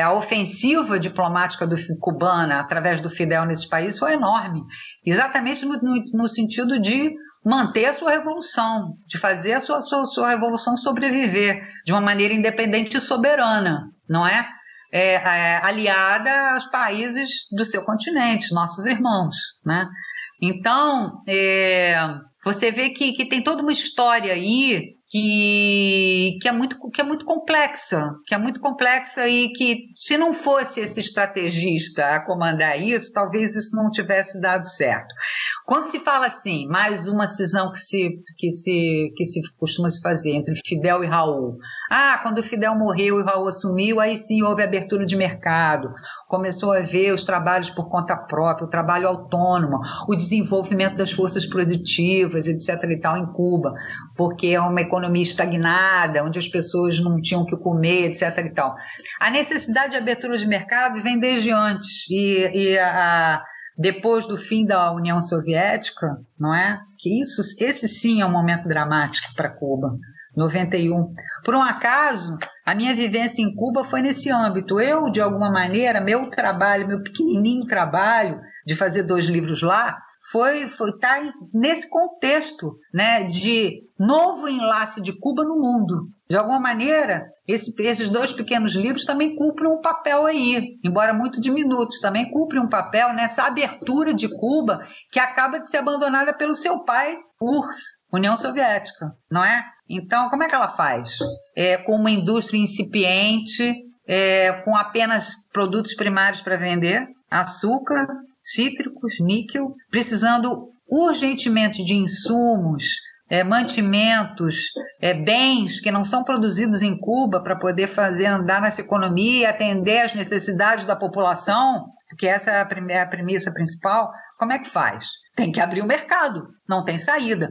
a ofensiva diplomática cubana através do Fidel nesses países foi enorme, exatamente no sentido de manter a sua revolução, de fazer a sua revolução sobreviver de uma maneira independente e soberana, não é? Aliada aos países do seu continente, nossos irmãos, né? Então, você vê que tem toda uma história aí que é muito complexa, e que, se não fosse esse estrategista a comandar isso, talvez isso não tivesse dado certo. Quando se fala assim, mais uma cisão que se costuma se fazer entre Fidel e Raul. Quando o Fidel morreu e o Raul assumiu, aí sim houve abertura de mercado, começou a haver os trabalhos por conta própria, o trabalho autônomo, o desenvolvimento das forças produtivas, etc. e tal, em Cuba, porque é uma economia estagnada, onde as pessoas não tinham o que comer, etc. e tal. A necessidade de abertura de mercado vem desde antes, depois do fim da União Soviética, não é? Que esse sim é um momento dramático para Cuba, 91. Por um acaso, a minha vivência em Cuba foi nesse âmbito. Eu, de alguma maneira, meu pequenininho trabalho de fazer 2 livros lá, tá nesse contexto, né, de novo enlace de Cuba no mundo. De alguma maneira, esses 2 pequenos livros também cumprem um papel aí, embora muito diminutos, também cumprem um papel nessa abertura de Cuba que acaba de ser abandonada pelo seu pai, URSS, União Soviética, não é? Então, como é que ela faz? Com uma indústria incipiente, com apenas produtos primários para vender, açúcar, cítricos, níquel, precisando urgentemente de insumos, mantimentos, bens que não são produzidos em Cuba para poder fazer andar nessa economia e atender às necessidades da população, porque essa é a premissa principal. Como é que faz? Tem que abrir o mercado, não tem saída.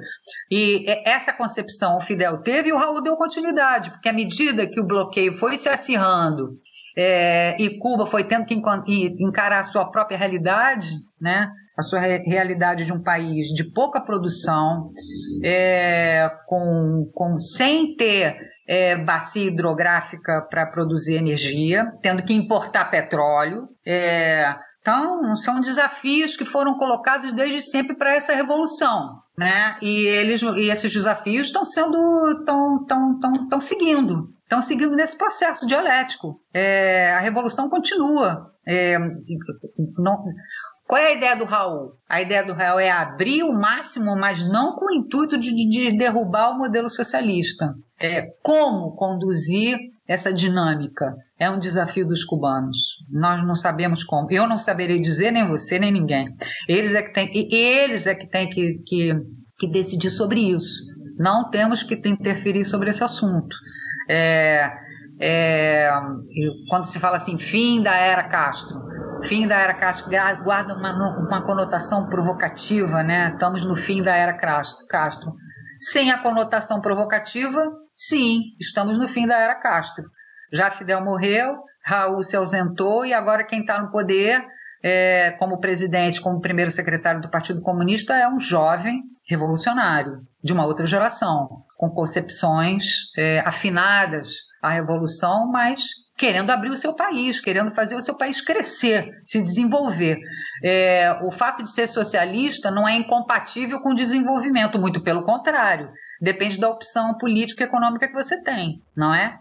E essa concepção o Fidel teve e o Raul deu continuidade, porque à medida que o bloqueio foi se acirrando e Cuba foi tendo que encarar a sua própria realidade, né? A sua realidade de um país de pouca produção, sem ter bacia hidrográfica para produzir energia, tendo que importar petróleo. Então, são desafios que foram colocados desde sempre para essa revolução, né? E esses desafios estão seguindo nesse processo dialético. A revolução continua. Qual é a ideia do Raul? A ideia do Raul é abrir o máximo, mas não com o intuito de derrubar o modelo socialista. Como conduzir essa dinâmica? É um desafio dos cubanos. Nós não sabemos como. Eu não saberei dizer, nem você, nem ninguém. Eles é que têm que decidir sobre isso. Não temos que interferir sobre esse assunto. Quando se fala assim, fim da era Castro, guarda uma conotação provocativa, né? Estamos no fim da era Castro. Sem a conotação provocativa, sim, estamos no fim da era Castro. Já Fidel morreu, Raul se ausentou e agora quem está no poder, como presidente, como primeiro secretário do Partido Comunista, é um jovem revolucionário de uma outra geração, com concepções afinadas à revolução, mas querendo abrir o seu país, querendo fazer o seu país crescer, se desenvolver. O fato de ser socialista não é incompatível com o desenvolvimento, muito pelo contrário. Depende da opção política e econômica que você tem, não é?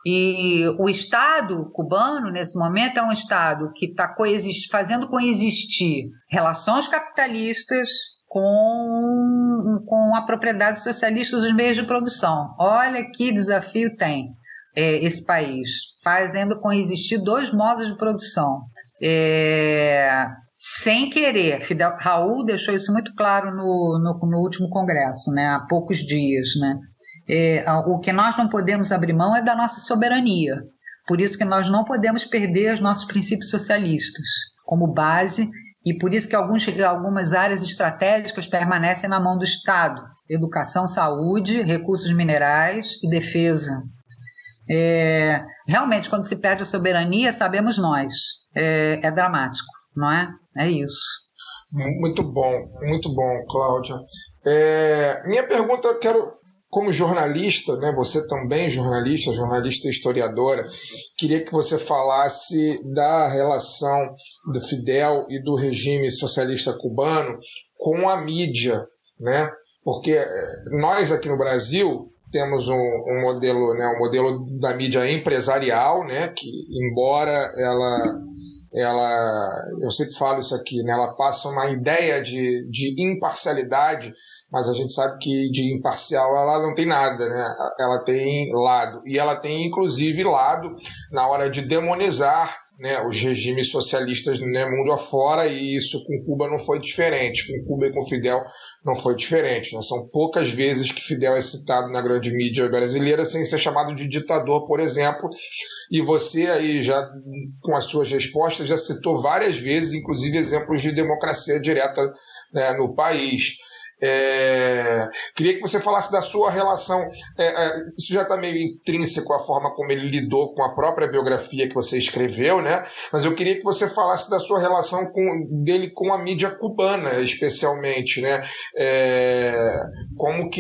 E o Estado cubano, nesse momento, é um Estado que está fazendo coexistir relações capitalistas com a propriedade socialista dos meios de produção. Olha que desafio tem esse país, fazendo coexistir 2 modos de produção. Sem querer, Raul deixou isso muito claro no último congresso, né, há poucos dias, né? O que nós não podemos abrir mão é da nossa soberania. Por isso que nós não podemos perder os nossos princípios socialistas como base, e por isso que algumas áreas estratégicas permanecem na mão do Estado: educação, saúde, recursos minerais e defesa. Realmente, quando se perde a soberania, sabemos nós, é dramático, não é? É isso. Muito bom, Cláudia. Minha pergunta, eu quero, como jornalista, né, você também jornalista e historiadora, queria que você falasse da relação do Fidel e do regime socialista cubano com a mídia, né? Porque nós aqui no Brasil temos um modelo, né, um modelo da mídia empresarial, né, que embora ela, eu sempre falo isso aqui, né, ela passa uma ideia de imparcialidade, mas a gente sabe que de imparcial ela não tem nada, né? Ela tem lado, e ela tem inclusive lado na hora de demonizar né, os regimes socialistas, né, mundo afora, e isso com Cuba não foi diferente, com Cuba e com Fidel não foi diferente, né? São poucas vezes que Fidel é citado na grande mídia brasileira sem ser chamado de ditador, por exemplo, e você aí já, com as suas respostas, já citou várias vezes, inclusive exemplos de democracia direta, né, no país. Queria que você falasse da sua relação, isso já está meio intrínseco à forma como ele lidou com a própria biografia que você escreveu, né? Mas eu queria que você falasse da sua relação dele com a mídia cubana, especialmente, né? Como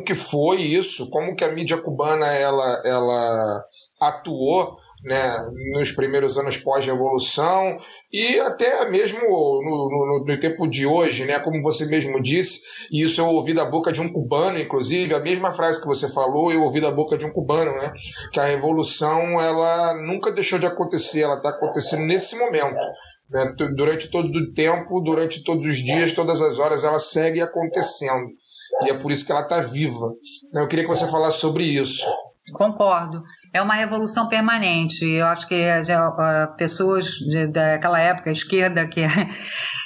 que foi isso, como que a mídia cubana ela atuou, né, nos primeiros anos pós-revolução e até mesmo no tempo de hoje, né, como você mesmo disse, e isso eu ouvi da boca de um cubano, inclusive, a mesma frase que você falou, eu ouvi da boca de um cubano, né, que a revolução ela nunca deixou de acontecer, ela está acontecendo nesse momento, né, durante todo o tempo, durante todos os dias, todas as horas, ela segue acontecendo, e é por isso que ela está viva. Eu queria que você falasse sobre isso. Concordo. É uma revolução permanente. Eu acho que pessoas daquela época, a esquerda, que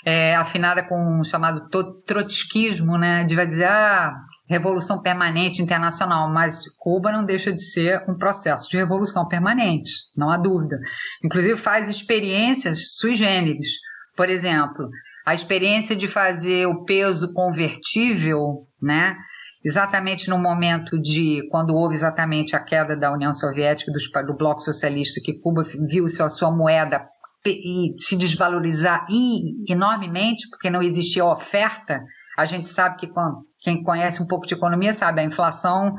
é afinada com o chamado trotskismo, né, vai dizer, revolução permanente internacional, mas Cuba não deixa de ser um processo de revolução permanente, não há dúvida. Inclusive faz experiências sui generis. Por exemplo, a experiência de fazer o peso convertível, né, exatamente no momento quando houve exatamente a queda da União Soviética e do Bloco Socialista, que Cuba viu a sua moeda se desvalorizar enormemente, porque não existia oferta. A gente sabe que quem conhece um pouco de economia sabe, a inflação,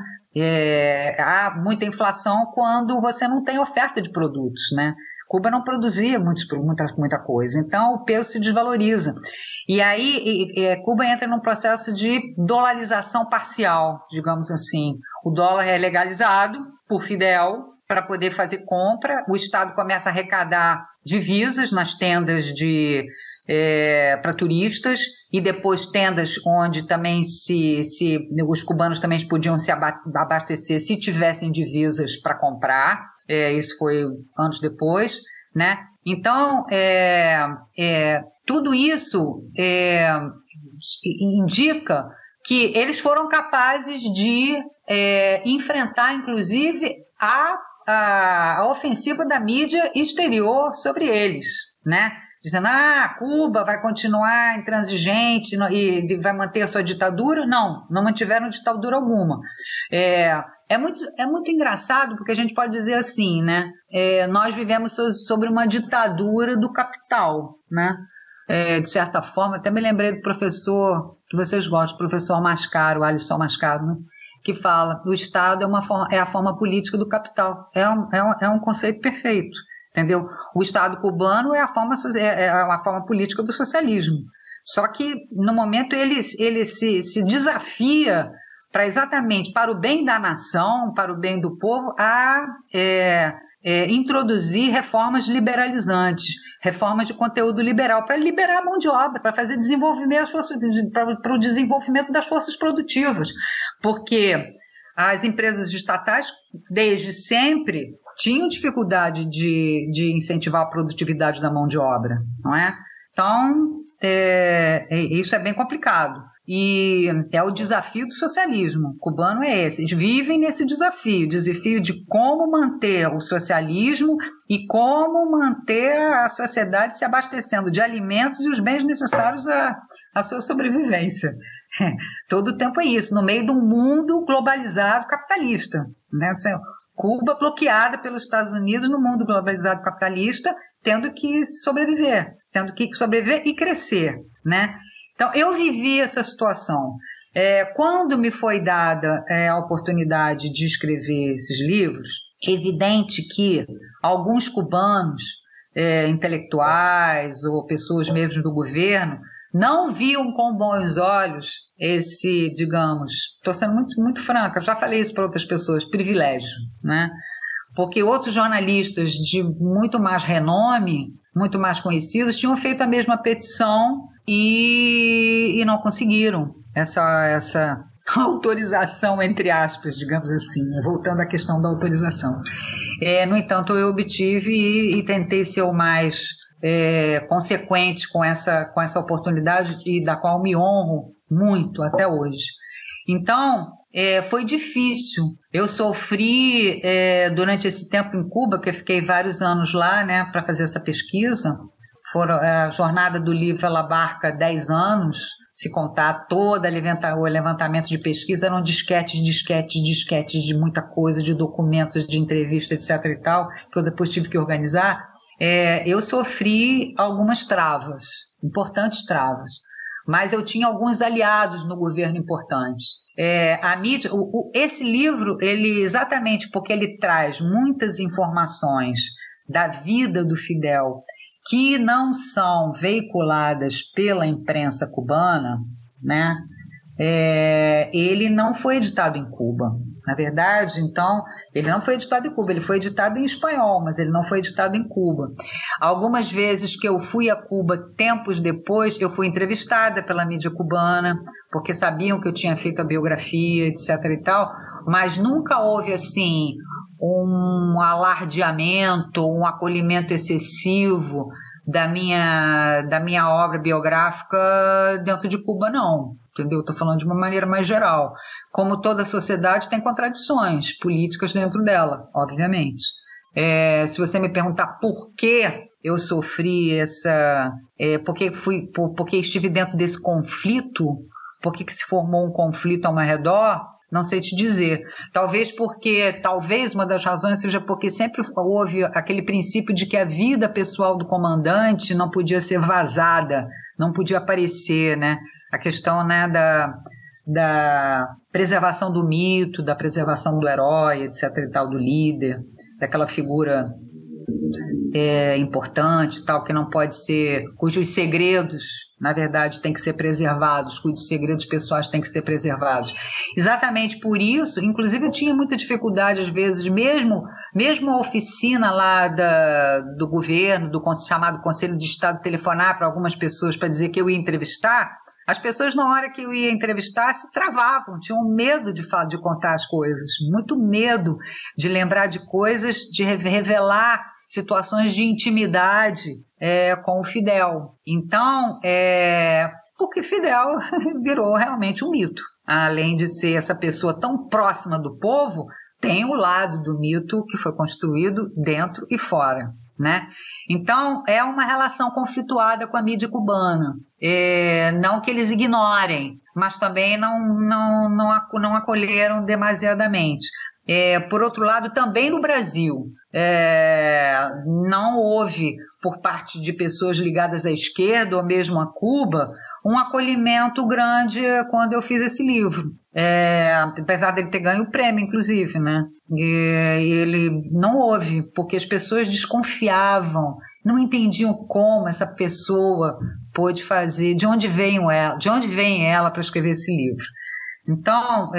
há muita inflação quando você não tem oferta de produtos, né? Cuba não produzia muita coisa, então o peso se desvaloriza. E aí Cuba entra num processo de dolarização parcial, digamos assim. O dólar é legalizado por Fidel para poder fazer compra, o Estado começa a arrecadar divisas nas tendas para turistas e depois tendas onde também os cubanos também podiam se abastecer se tivessem divisas para comprar. Isso foi anos depois, né? Então, tudo isso indica que eles foram capazes de enfrentar, inclusive, a ofensiva da mídia exterior sobre eles, né? Dizendo, Cuba vai continuar intransigente e vai manter a sua ditadura. Não mantiveram ditadura alguma. É muito engraçado, porque a gente pode dizer assim, né? Nós vivemos sobre uma ditadura do capital, né? De certa forma, até me lembrei do professor que vocês gostam, o professor Mascaro, Alisson Mascaro, né? Que fala, o Estado é a forma política do capital. É um conceito perfeito. Entendeu? O Estado cubano é a forma política do socialismo. Só que, no momento, ele se desafia exatamente para o bem da nação, para o bem do povo, a introduzir reformas liberalizantes, reformas de conteúdo liberal, para liberar a mão de obra, para fazer desenvolvimento, para o desenvolvimento das forças produtivas. Porque as empresas estatais, desde sempre, tinham dificuldade de incentivar a produtividade da mão de obra, não é? Então, isso é bem complicado. E é o desafio do socialismo cubano é esse. Eles vivem nesse desafio de como manter o socialismo e como manter a sociedade se abastecendo de alimentos e os bens necessários à sua sobrevivência. Todo o tempo é isso, no meio de um mundo globalizado capitalista, né? Cuba bloqueada pelos Estados Unidos no mundo globalizado capitalista, tendo que sobreviver e crescer, né? Então, eu vivi essa situação. Quando me foi dada a oportunidade de escrever esses livros, é evidente que alguns cubanos, intelectuais ou pessoas mesmo do governo, não viam com bons olhos esse, digamos, estou sendo muito, muito franca, já falei isso para outras pessoas, privilégio, né? Porque outros jornalistas de muito mais renome, muito mais conhecidos, tinham feito a mesma petição e não conseguiram essa autorização, entre aspas, digamos assim, voltando à questão da autorização. No entanto, eu obtive e tentei ser o mais consequente com essa oportunidade e da qual me honro muito até hoje. Então, foi difícil. Eu sofri durante esse tempo em Cuba, que eu fiquei vários anos lá, né, para fazer essa pesquisa. A jornada do livro ela abarca 10 anos, se contar todo o levantamento de pesquisa, eram disquetes de muita coisa, de documentos, de entrevista, etc. e tal, que eu depois tive que organizar. Eu sofri algumas travas, importantes travas, mas eu tinha alguns aliados no governo importantes. A mídia, esse livro, ele exatamente porque ele traz muitas informações da vida do Fidel que não são veiculadas pela imprensa cubana, né? Ele não foi editado em Cuba. Na verdade, então, ele não foi editado em Cuba, ele foi editado em espanhol, mas ele não foi editado em Cuba. Algumas vezes que eu fui a Cuba, tempos depois, eu fui entrevistada pela mídia cubana, porque sabiam que eu tinha feito a biografia, etc. e tal, mas nunca houve, assim, um alardeamento, um acolhimento excessivo da minha obra biográfica dentro de Cuba, não. Entendeu? Estou falando de uma maneira mais geral. Como toda sociedade tem contradições políticas dentro dela, obviamente. Se você me perguntar por que eu sofri porque estive dentro desse conflito, por que se formou um conflito ao meu redor, não sei te dizer. Talvez uma das razões seja porque sempre houve aquele princípio de que a vida pessoal do comandante não podia ser vazada, não podia aparecer, né? A questão, né, da preservação do mito, da preservação do herói, etc. e tal, do líder, daquela figura importante, tal, que não pode ser, cujos segredos, na verdade, têm que ser preservados, cujos segredos pessoais têm que ser preservados. Exatamente por isso, inclusive eu tinha muita dificuldade, às vezes, mesmo a oficina lá do governo, do chamado Conselho de Estado, telefonar para algumas pessoas para dizer que eu ia entrevistar, as pessoas, na hora que eu ia entrevistar, se travavam, tinham medo de contar as coisas, muito medo de lembrar de coisas, de revelar situações de intimidade com o Fidel. Então, porque Fidel virou realmente um mito. Além de ser essa pessoa tão próxima do povo, tem o lado do mito que foi construído dentro e fora, né? Então, é uma relação conflituada com a mídia cubana. Não que eles ignorem, mas também não acolheram demasiadamente. Por outro lado, também no Brasil, não houve, por parte de pessoas ligadas à esquerda ou mesmo a Cuba, um acolhimento grande quando eu fiz esse livro. Apesar dele ter ganho o prêmio, inclusive, né? Ele não houve, porque as pessoas desconfiavam, não entendiam como essa pessoa pôde fazer, de onde vem ela para escrever esse livro. Então,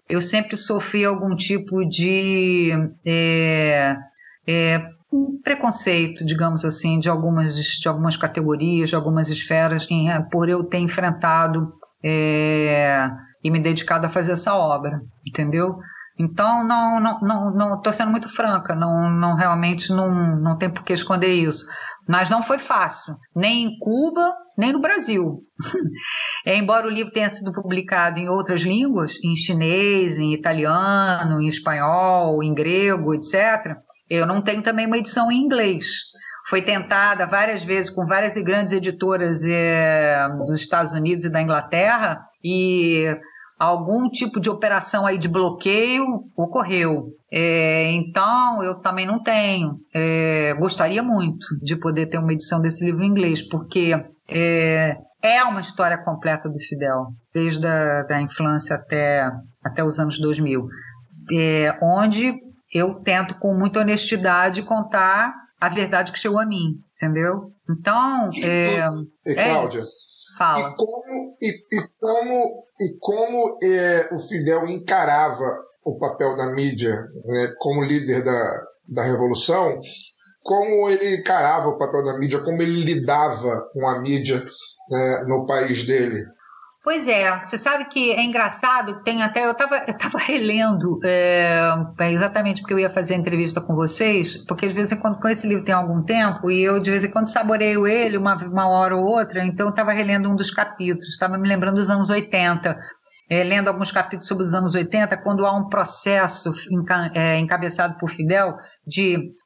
eu sempre sofri algum tipo de preconceito, digamos assim, de algumas categorias, de algumas esferas, por eu ter enfrentado e me dedicado a fazer essa obra, entendeu? Então, não estou sendo muito franca, realmente não tem por que esconder isso. Mas não foi fácil, nem em Cuba, nem no Brasil. Embora o livro tenha sido publicado em outras línguas, em chinês, em italiano, em espanhol, em grego, etc., eu não tenho também uma edição em inglês. Foi tentada várias vezes com várias grandes editoras dos Estados Unidos e da Inglaterra, e algum tipo de operação aí de bloqueio ocorreu. Então, eu também não tenho. Gostaria muito de poder ter uma edição desse livro em inglês, porque é uma história completa do Fidel, desde a infância até os anos 2000, onde eu tento, com muita honestidade, contar a verdade que chegou a mim, entendeu? Então, Cláudia, fala. E como o Fidel encarava o papel da mídia, né, como líder da Revolução, como ele encarava o papel da mídia, como ele lidava com a mídia, né, no país dele? Pois é, você sabe que é engraçado, tem até, eu estava relendo, exatamente porque eu ia fazer a entrevista com vocês, porque de vez em quando com esse livro tem algum tempo, e eu de vez em quando saboreio ele uma hora ou outra, então eu estava relendo um dos capítulos, estava me lembrando dos anos 80, lendo alguns capítulos sobre os anos 80, quando há um processo encabeçado por Fidel,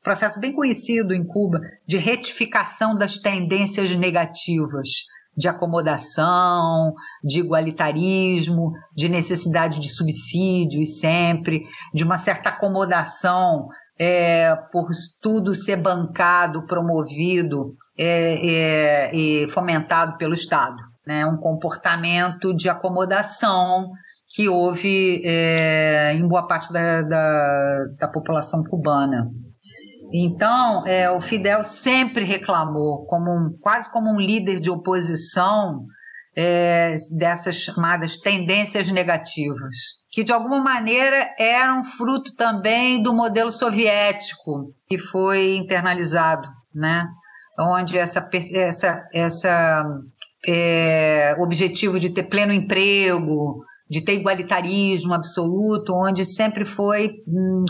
processo bem conhecido em Cuba, de retificação das tendências negativas, de acomodação, de igualitarismo, de necessidade de subsídio e sempre, de uma certa acomodação por tudo ser bancado, promovido e fomentado pelo Estado, né? Um comportamento de acomodação que houve em boa parte da população cubana. Então, o Fidel sempre reclamou, quase como um líder de oposição, dessas chamadas tendências negativas, que de alguma maneira eram fruto também do modelo soviético, que foi internalizado, né? Onde objetivo de ter pleno emprego, de ter igualitarismo absoluto, onde sempre foi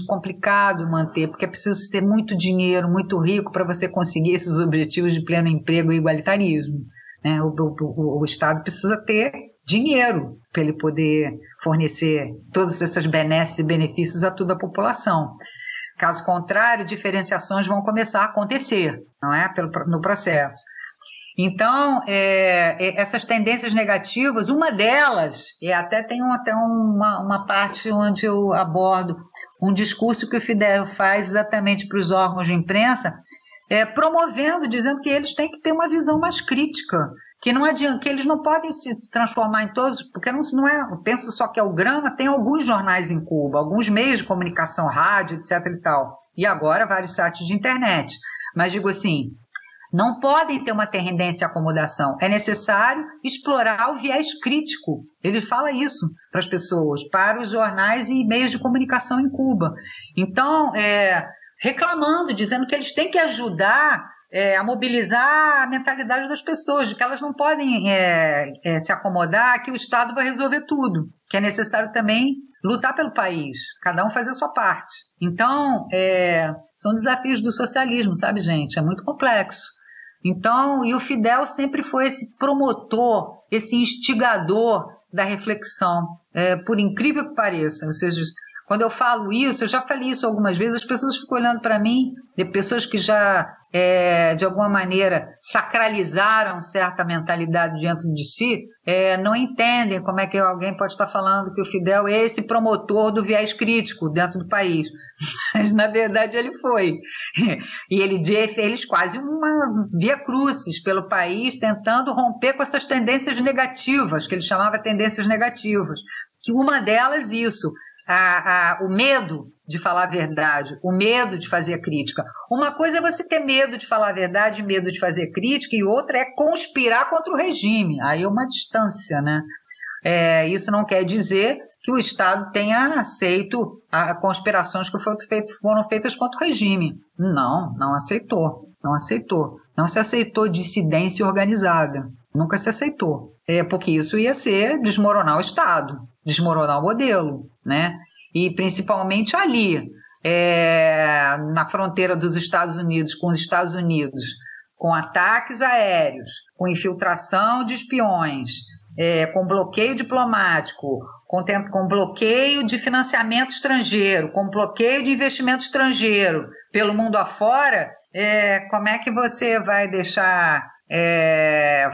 complicado manter, porque é preciso ter muito dinheiro, muito rico para você conseguir esses objetivos de pleno emprego e igualitarismo, né? O Estado precisa ter dinheiro para ele poder fornecer todas essas benesses e benefícios a toda a população. Caso contrário, diferenciações vão começar a acontecer, não é? No processo. Então, essas tendências negativas, uma delas, e até tem uma parte onde eu abordo um discurso que o Fidel faz exatamente para os órgãos de imprensa, promovendo, dizendo que eles têm que ter uma visão mais crítica, que não adianta, que eles não podem se transformar em todos, porque não é, eu penso só que é o Grama, tem alguns jornais em Cuba, alguns meios de comunicação, rádio, etc. e tal, e agora vários sites de internet, mas digo assim, não podem ter uma tendência à acomodação. É necessário explorar o viés crítico. Ele fala isso para as pessoas, para os jornais e meios de comunicação em Cuba. Então, reclamando, dizendo que eles têm que ajudar a mobilizar a mentalidade das pessoas, de que elas não podem se acomodar, que o Estado vai resolver tudo, que é necessário também lutar pelo país, cada um fazer a sua parte. Então, são desafios do socialismo, sabe, gente? É muito complexo. Então, e o Fidel sempre foi esse promotor, esse instigador da reflexão, por incrível que pareça. Ou seja, quando eu falo isso, eu já falei isso algumas vezes, as pessoas ficam olhando para mim, de pessoas que já, de alguma maneira, sacralizaram certa mentalidade dentro de si, não entendem como é que alguém pode estar falando que o Fidel é esse promotor do viés crítico dentro do país. Mas, na verdade, ele foi. E ele fez quase uma via crucis pelo país, tentando romper com essas tendências negativas, que ele chamava tendências negativas. Que uma delas, isso, o medo de falar a verdade, o medo de fazer a crítica. Uma coisa é você ter medo de falar a verdade, medo de fazer crítica, e outra é conspirar contra o regime. Aí é uma distância, né? Isso não quer dizer que o Estado tenha aceito as conspirações que foram feitas contra o regime. Não aceitou. Não se aceitou dissidência organizada. Nunca se aceitou. Porque isso ia ser desmoronar o Estado, desmoronar o modelo, né? E principalmente ali, na fronteira dos Estados Unidos com os Estados Unidos, com ataques aéreos, com infiltração de espiões, com bloqueio diplomático, com bloqueio de financiamento estrangeiro, com bloqueio de investimento estrangeiro pelo mundo afora, como é que você vai deixar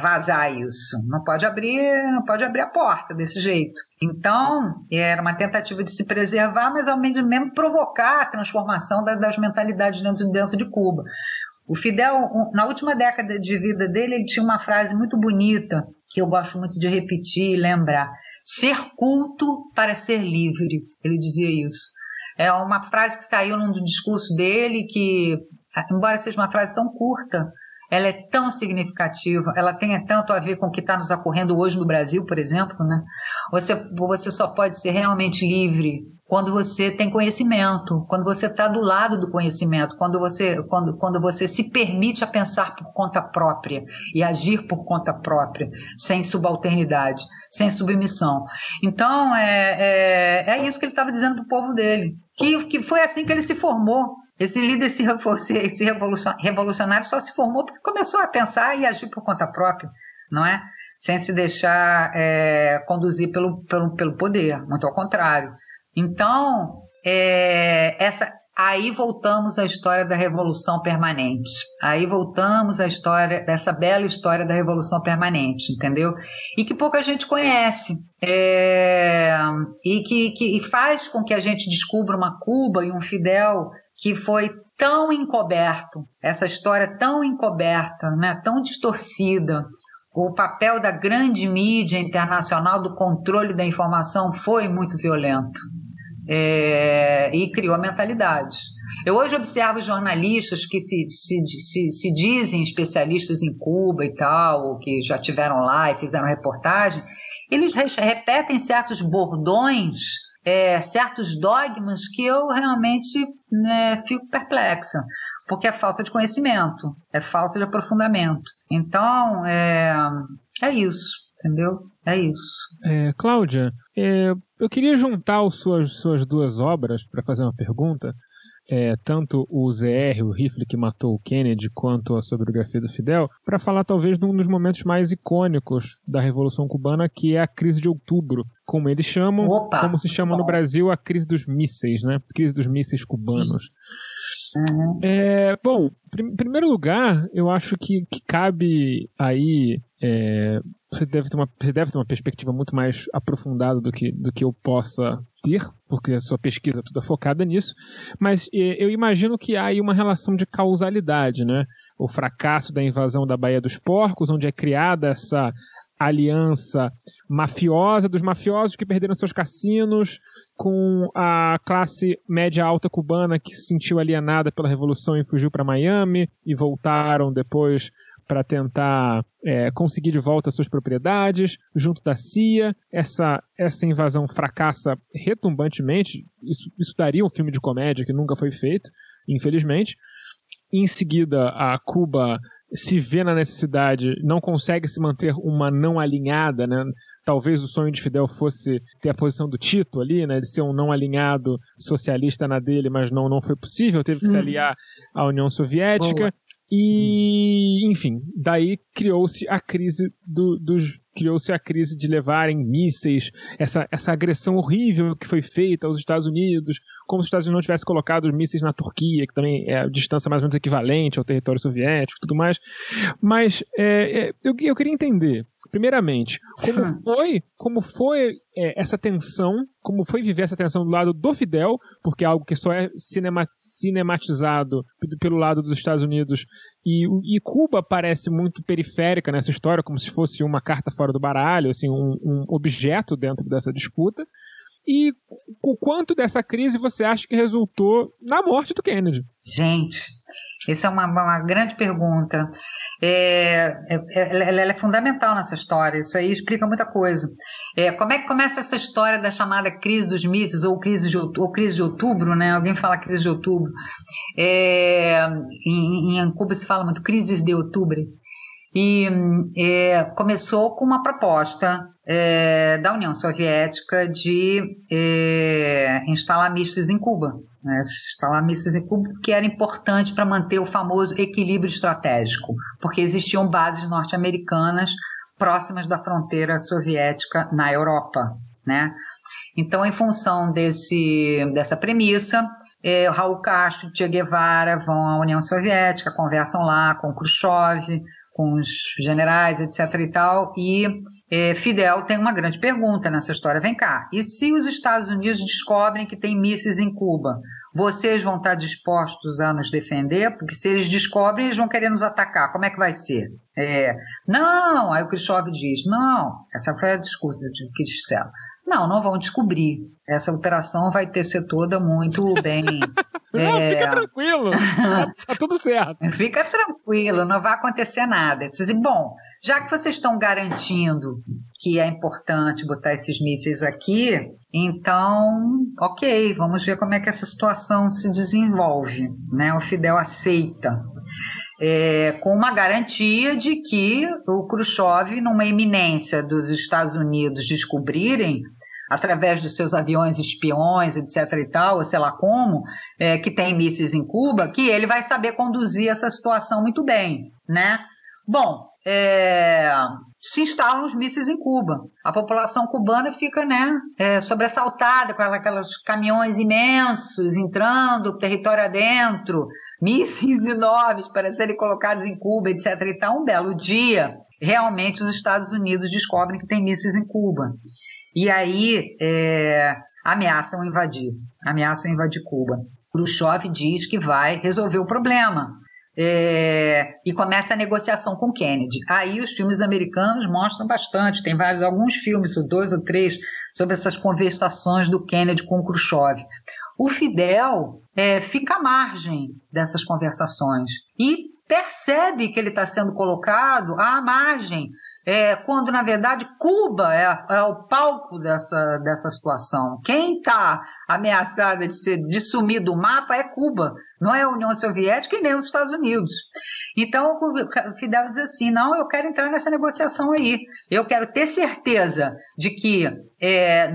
vazar isso? Não pode abrir a porta desse jeito. Então, era uma tentativa de se preservar, mas ao mesmo provocar a transformação das mentalidades dentro de Cuba. O Fidel, na última década de vida dele, ele tinha uma frase muito bonita, que eu gosto muito de repetir e lembrar. Ser culto para ser livre. Ele dizia isso. É uma frase que saiu num discurso dele que, embora seja uma frase tão curta, ela é tão significativa, ela tem tanto a ver com o que está nos ocorrendo hoje no Brasil, por exemplo, né? Você só pode ser realmente livre quando você tem conhecimento, quando você está do lado do conhecimento, quando você se permite a pensar por conta própria e agir por conta própria, sem subalternidade, sem submissão. Então, é isso que ele estava dizendo para o povo dele, que foi assim que ele se formou. Esse líder, esse revolucionário só se formou porque começou a pensar e agir por conta própria, não é? Sem se deixar conduzir pelo poder, muito ao contrário. Então, aí voltamos à história da Revolução Permanente. Aí voltamos à história, dessa bela história da Revolução Permanente, entendeu? E que pouca gente conhece. E que faz com que a gente descubra uma Cuba e um Fidel que foi tão encoberto, essa história tão encoberta, né, tão distorcida. O papel da grande mídia internacional do controle da informação foi muito violento e criou mentalidades. Eu hoje observo jornalistas que se dizem especialistas em Cuba e tal, ou que já estiveram lá e fizeram reportagem, eles repetem certos bordões, certos dogmas que eu realmente fico perplexa, porque é falta de conhecimento, é falta de aprofundamento. Então, é isso, entendeu? É isso. Cláudia, eu queria juntar as suas duas obras para fazer uma pergunta, tanto o ZR, o rifle que matou o Kennedy, quanto a sua biografia do Fidel, para falar talvez de um dos momentos mais icônicos da Revolução Cubana, que é a crise de outubro, como eles chamam, como se chama no Brasil a crise dos mísseis, né? Crise dos mísseis cubanos. Uhum. Bom, em primeiro lugar, eu acho que cabe aí... Você deve ter uma perspectiva muito mais aprofundada do que eu possa ter, porque a sua pesquisa é toda focada nisso, mas eu imagino que há aí uma relação de causalidade, né? O fracasso da invasão da Baía dos Porcos, onde é criada essa aliança mafiosa dos mafiosos que perderam seus cassinos com a classe média-alta cubana que se sentiu alienada pela Revolução e fugiu para Miami e voltaram depois para tentar conseguir de volta suas propriedades, junto da CIA. Essa invasão fracassa retumbantemente. Isso daria um filme de comédia que nunca foi feito, infelizmente. Em seguida, a Cuba se vê na necessidade, não consegue se manter uma não alinhada, né? Talvez o sonho de Fidel fosse ter a posição do Tito ali, né? De ser um não alinhado socialista na dele, mas não foi possível, teve que se aliar à União Soviética. Boa. E, enfim, daí criou-se a crise de levarem mísseis, essa agressão horrível que foi feita aos Estados Unidos, como se os Estados Unidos não tivessem colocado os mísseis na Turquia, que também é a distância mais ou menos equivalente ao território soviético e tudo mais. Mas eu queria entender, primeiramente, como foi essa tensão, como foi viver essa tensão do lado do Fidel, porque é algo que só é cinematizado pelo lado dos Estados Unidos, e Cuba parece muito periférica nessa história, como se fosse uma carta fora do baralho, assim, um objeto dentro dessa disputa. E o quanto dessa crise você acha que resultou na morte do Kennedy? Gente, essa é uma grande pergunta. Ela é fundamental nessa história. Isso aí explica muita coisa. Como é que começa essa história da chamada crise dos mísseis ou crise de outubro, né? Alguém fala crise de outubro. Em Cuba se fala muito crises de outubro. E começou com uma proposta da União Soviética de instalar mísseis em Cuba. Instalar mísseis em Cuba, que era importante para manter o famoso equilíbrio estratégico, porque existiam bases norte-americanas próximas da fronteira soviética na Europa, né? Então, em função dessa premissa, Raul Castro e Che Guevara vão à União Soviética, conversam lá com Khrushchev, com os generais, etc. e tal, e Fidel tem uma grande pergunta nessa história. Vem cá, e se os Estados Unidos descobrem que tem mísseis em Cuba, vocês vão estar dispostos a nos defender? Porque se eles descobrem, eles vão querer nos atacar. Como é que vai ser? Não, aí o Khrushchev diz, não, essa foi a discurso que disseram. Não vão descobrir. Essa operação vai ser toda muito bem... Não, fica tranquilo, tá tudo certo. Fica tranquilo, não vai acontecer nada. Bom, já que vocês estão garantindo que é importante botar esses mísseis aqui, então, ok, vamos ver como é que essa situação se desenvolve, né? O Fidel aceita, com uma garantia de que o Khrushchev, numa iminência dos Estados Unidos descobrirem, através dos seus aviões espiões, etc. e tal, ou sei lá como, que tem mísseis em Cuba, que ele vai saber conduzir essa situação muito bem, né? Bom, se instalam os mísseis em Cuba. A população cubana fica, né, sobressaltada com aqueles caminhões imensos entrando território adentro, mísseis enormes para serem colocados em Cuba, etc. e tal. Um belo dia, realmente os Estados Unidos descobrem que tem mísseis em Cuba. E aí ameaçam invadir Cuba. Khrushchev diz que vai resolver o problema. E começa a negociação com Kennedy. Aí os filmes americanos mostram bastante, tem alguns filmes, 2 ou 3, sobre essas conversações do Kennedy com o Khrushchev. O Fidel fica à margem dessas conversações e percebe que ele está sendo colocado à margem, quando na verdade Cuba é o palco dessa situação. Quem está ameaçada de sumir do mapa é Cuba, não é a União Soviética e nem os Estados Unidos. Então o Fidel diz assim, não, eu quero entrar nessa negociação aí, eu quero ter certeza de que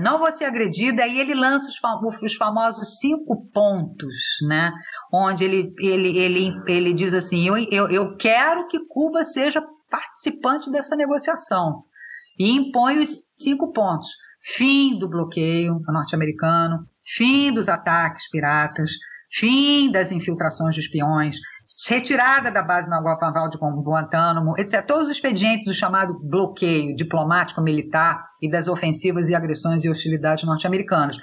não vou ser agredida. Aí ele lança os famosos 5 pontos, né? Onde ele diz assim, eu quero que Cuba seja participante dessa negociação, e impõe os 5 pontos: fim do bloqueio norte-americano, fim dos ataques piratas, fim das infiltrações de espiões, retirada da base naval de Guantánamo, etc. Todos os expedientes do chamado bloqueio diplomático militar e das ofensivas e agressões e hostilidades norte-americanas.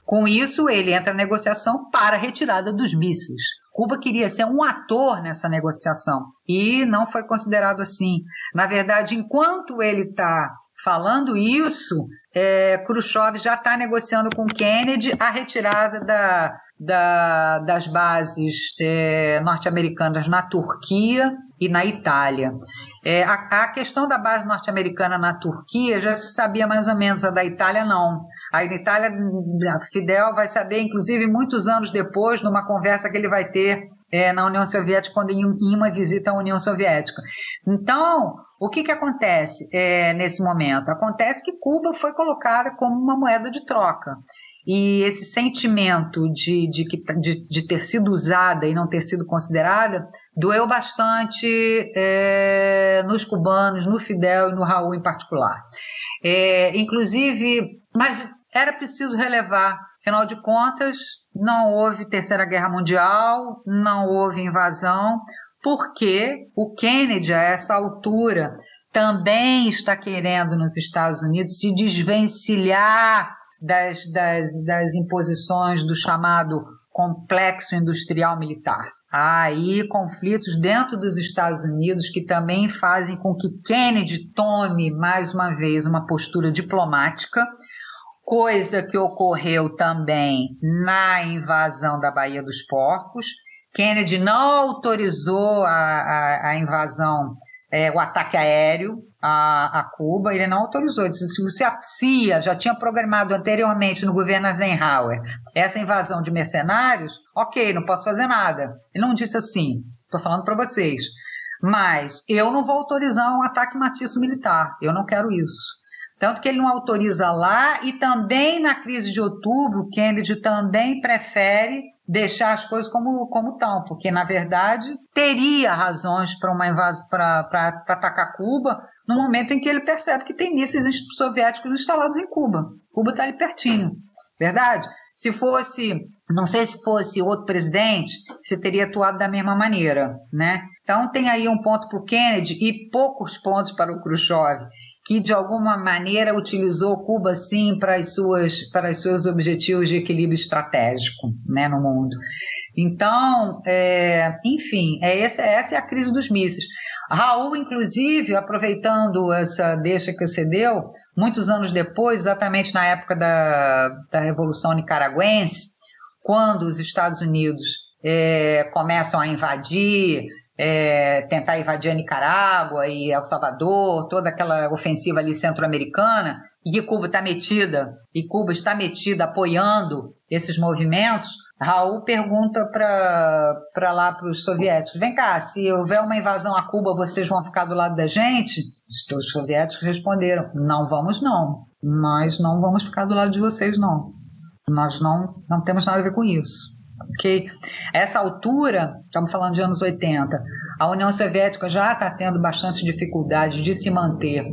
Com isso, ele entra na negociação para a retirada dos mísseis. Cuba queria ser um ator nessa negociação e não foi considerado assim. Na verdade, enquanto ele está falando isso, Khrushchev já está negociando com Kennedy a retirada das bases norte-americanas na Turquia e na Itália. A questão da base norte-americana na Turquia já se sabia mais ou menos, a da Itália não. Aí na Itália, Fidel vai saber, inclusive, muitos anos depois, numa conversa que ele vai ter na União Soviética, quando em uma visita à União Soviética. Então, o que acontece nesse momento? Acontece que Cuba foi colocada como uma moeda de troca. E esse sentimento de ter sido usada e não ter sido considerada doeu bastante nos cubanos, no Fidel e no Raul em particular. Inclusive, mas era preciso relevar, afinal de contas, não houve Terceira Guerra Mundial, não houve invasão, porque o Kennedy, a essa altura, também está querendo nos Estados Unidos se desvencilhar das imposições do chamado complexo industrial militar. Há aí conflitos dentro dos Estados Unidos que também fazem com que Kennedy tome, mais uma vez, uma postura diplomática, coisa que ocorreu também na invasão da Baía dos Porcos. Kennedy não autorizou a invasão, o ataque aéreo a Cuba, ele não autorizou. Disse, se a CIA já tinha programado anteriormente no governo Eisenhower essa invasão de mercenários, ok, não posso fazer nada. Ele não disse assim, estou falando para vocês, mas eu não vou autorizar um ataque maciço militar, eu não quero isso. Tanto que ele não autoriza lá, e também na crise de outubro, Kennedy também prefere deixar as coisas como estão, porque, na verdade, teria razões para uma invasão, para atacar Cuba, no momento em que ele percebe que tem mísseis soviéticos instalados em Cuba. Cuba está ali pertinho, verdade? Se fosse, não sei se fosse outro presidente, você teria atuado da mesma maneira, né? Então tem aí um ponto para o Kennedy e poucos pontos para o Khrushchev, que de alguma maneira utilizou Cuba sim para os seus objetivos de equilíbrio estratégico, né, no mundo. Então, enfim, essa é a crise dos mísseis. Raul, inclusive, aproveitando essa deixa que você deu, muitos anos depois, exatamente na época da Revolução Nicaragüense, quando os Estados Unidos começam a invadir tentar invadir a Nicarágua e El Salvador, toda aquela ofensiva ali centro-americana, e que Cuba está metida apoiando esses movimentos, Raul pergunta para os soviéticos, vem cá, se houver uma invasão a Cuba, vocês vão ficar do lado da gente? Os soviéticos responderam, não vamos não, nós não vamos ficar do lado de vocês não, nós não temos nada a ver com isso. Okay? A essa altura, estamos falando de anos 80, a União Soviética já está tendo bastante dificuldade de se manter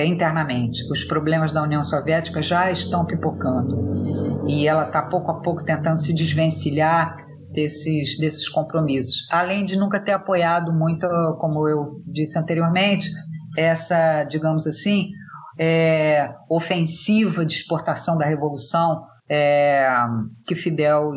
internamente. Os problemas da União Soviética já estão pipocando e ela está pouco a pouco tentando se desvencilhar desses compromissos, além de nunca ter apoiado muito, como eu disse anteriormente, essa, digamos assim, ofensiva de exportação da Revolução que Fidel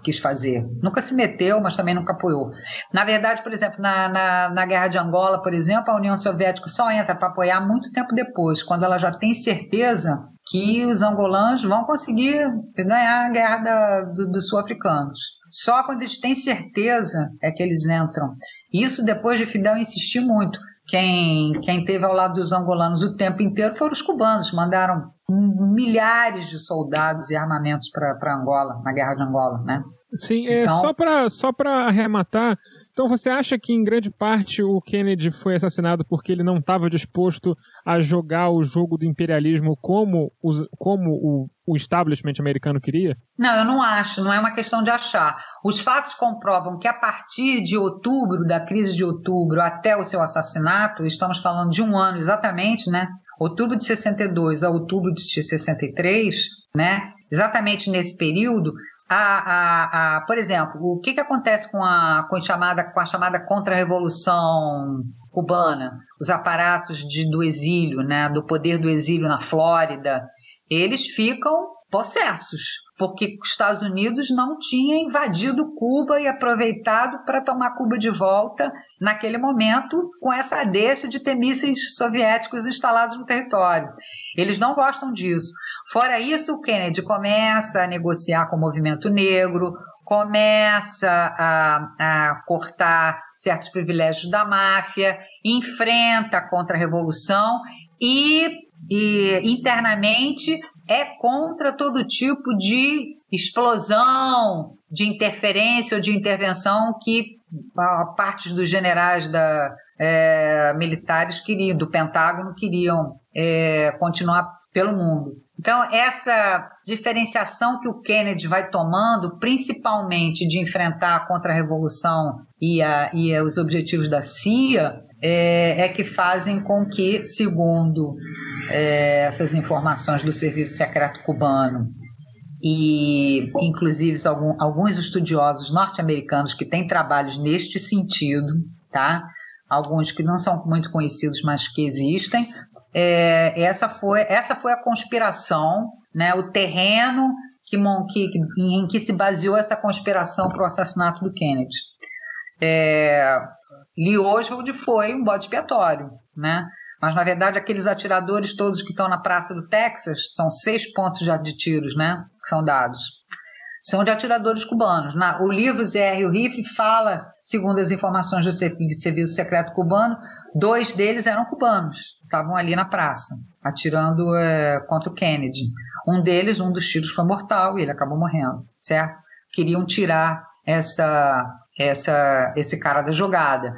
quis fazer. Nunca se meteu, mas também nunca apoiou. Na verdade, por exemplo, na Guerra de Angola, por exemplo, a União Soviética só entra para apoiar muito tempo depois, quando ela já tem certeza que os angolanos vão conseguir ganhar a guerra dos sul-africanos. Só quando eles têm certeza é que eles entram. Isso depois de Fidel insistir muito. Quem esteve ao lado dos angolanos o tempo inteiro foram os cubanos, mandaram milhares de soldados e armamentos para Angola, na Guerra de Angola, né? Sim, então, só para arrematar, então você acha que em grande parte o Kennedy foi assassinado porque ele não estava disposto a jogar o jogo do imperialismo como o establishment americano queria? Não, eu não acho, não é uma questão de achar. Os fatos comprovam que a partir de outubro, da crise de outubro até o seu assassinato, estamos falando de um ano exatamente, né? Outubro de 62 a outubro de 63, né? Exatamente nesse período, por exemplo, o que acontece com a chamada contra-revolução cubana, os aparatos do exílio, né, do poder do exílio na Flórida, eles ficam possessos, porque os Estados Unidos não tinha invadido Cuba e aproveitado para tomar Cuba de volta naquele momento, com essa deixa de ter mísseis soviéticos instalados no território. Eles não gostam disso. Fora isso, o Kennedy começa a negociar com o movimento negro, começa a cortar certos privilégios da máfia, enfrenta a contra-revolução e internamente é contra todo tipo de explosão, de interferência ou de intervenção que partes dos generais militares queriam, do Pentágono queriam continuar pelo mundo. Então, essa diferenciação que o Kennedy vai tomando, principalmente de enfrentar a contra-revolução e os objetivos da CIA, que fazem com que, segundo essas informações do Serviço Secreto Cubano, e inclusive alguns estudiosos norte-americanos que têm trabalhos neste sentido, tá? Alguns que não são muito conhecidos, mas que existem, essa foi a conspiração, né? O terreno em que se baseou essa conspiração para o assassinato do Kennedy. Lee Oswald foi um bode expiatório, né? Mas, na verdade, aqueles atiradores todos que estão na Praça do Texas, são 6 pontos de tiros, né, que são dados, são de atiradores cubanos. O livro Zé e o Rifle fala, segundo as informações do Serviço Secreto Cubano, 2 deles eram cubanos, estavam ali na praça, atirando contra o Kennedy. Um dos tiros foi mortal e ele acabou morrendo, certo? Queriam tirar esse cara da jogada.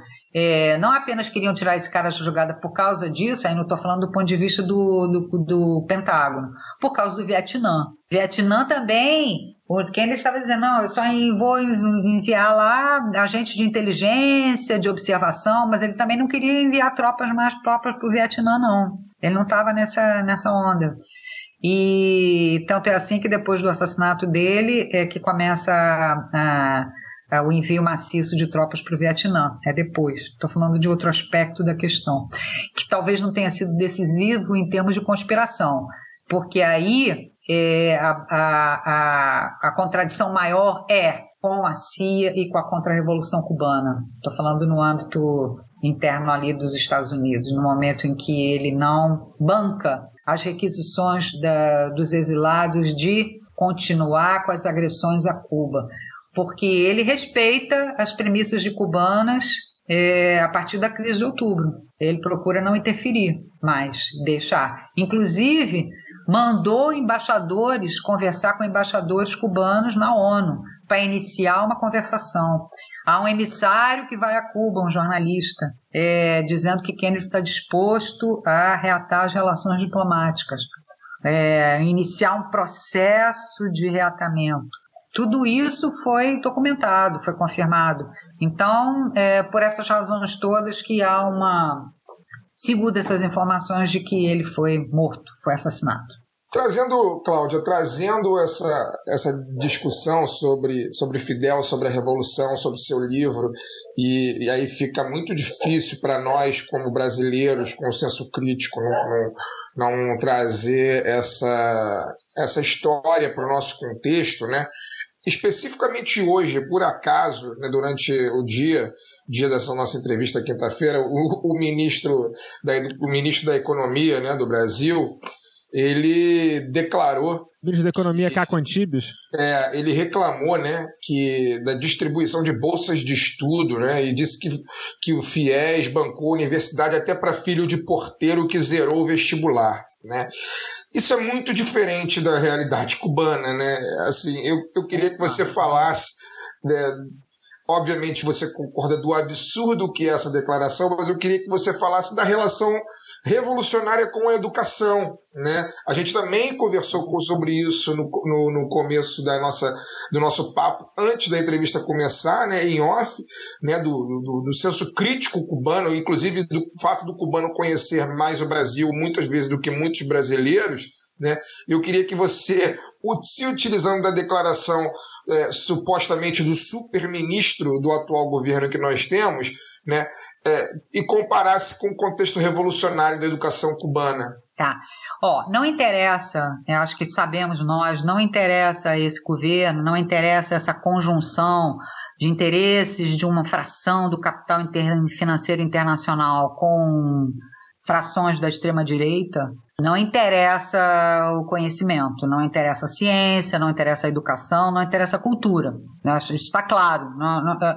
Não apenas queriam tirar esse cara da jogada por causa disso, aí não estou falando do ponto de vista do Pentágono, por causa do Vietnã. Vietnã também, o Kennedy estava dizendo, não, eu só vou enviar lá agentes de inteligência, de observação, mas ele também não queria enviar tropas mais próprias para o Vietnã, não. Ele não estava nessa onda. E tanto é assim que depois do assassinato dele é que começa o envio maciço de tropas para o Vietnã. Depois. Estou falando de outro aspecto da questão, que talvez não tenha sido decisivo em termos de conspiração, porque aí a contradição maior com a CIA e com a contra-revolução cubana. Estou falando no âmbito interno ali dos Estados Unidos, no momento em que ele não banca as requisições dos exilados de continuar com as agressões a Cuba. porque ele respeita as premissas de cubanas a partir da crise de outubro. Ele procura não interferir, mas deixar. Inclusive, mandou embaixadores conversar com embaixadores cubanos na ONU para iniciar uma conversação. Há um emissário que vai a Cuba, um jornalista, dizendo que Kennedy está disposto a reatar as relações diplomáticas, iniciar um processo de reatamento. Tudo isso foi documentado, foi confirmado. Então, por essas razões todas que há segundo essas informações de que ele foi morto, foi assassinado. Cláudia, trazendo essa discussão sobre Fidel, sobre a Revolução, sobre seu livro, e aí fica muito difícil para nós, como brasileiros, com o senso crítico, não trazer essa história para o nosso contexto, né? Especificamente hoje, por acaso, né, durante o dia dessa nossa entrevista, quinta-feira, o ministro da Economia, né, do Brasil, ele declarou... Ministro da Economia, Caco Antibes? Ele reclamou, né, da distribuição de bolsas de estudo, né, e disse que o FIES bancou a universidade até para filho de porteiro que zerou o vestibular, né? Isso é muito diferente da realidade cubana, né? Assim, eu queria que você falasse, né, obviamente você concorda do absurdo que é essa declaração, mas eu queria que você falasse da relação revolucionária com a educação, né? A gente também conversou sobre isso no começo do nosso papo, antes da entrevista começar, né, em off, né, do senso crítico cubano, inclusive do fato do cubano conhecer mais o Brasil muitas vezes do que muitos brasileiros, né? Eu queria que você, se utilizando da declaração supostamente do super-ministro do atual governo que nós temos, né, e comparasse com o contexto revolucionário da educação cubana. Tá. Não interessa, eu acho que sabemos nós, não interessa esse governo, não interessa essa conjunção de interesses de uma fração do capital financeiro internacional com frações da extrema-direita. Não interessa o conhecimento, não interessa a ciência, não interessa a educação, não interessa a cultura. Isso está claro,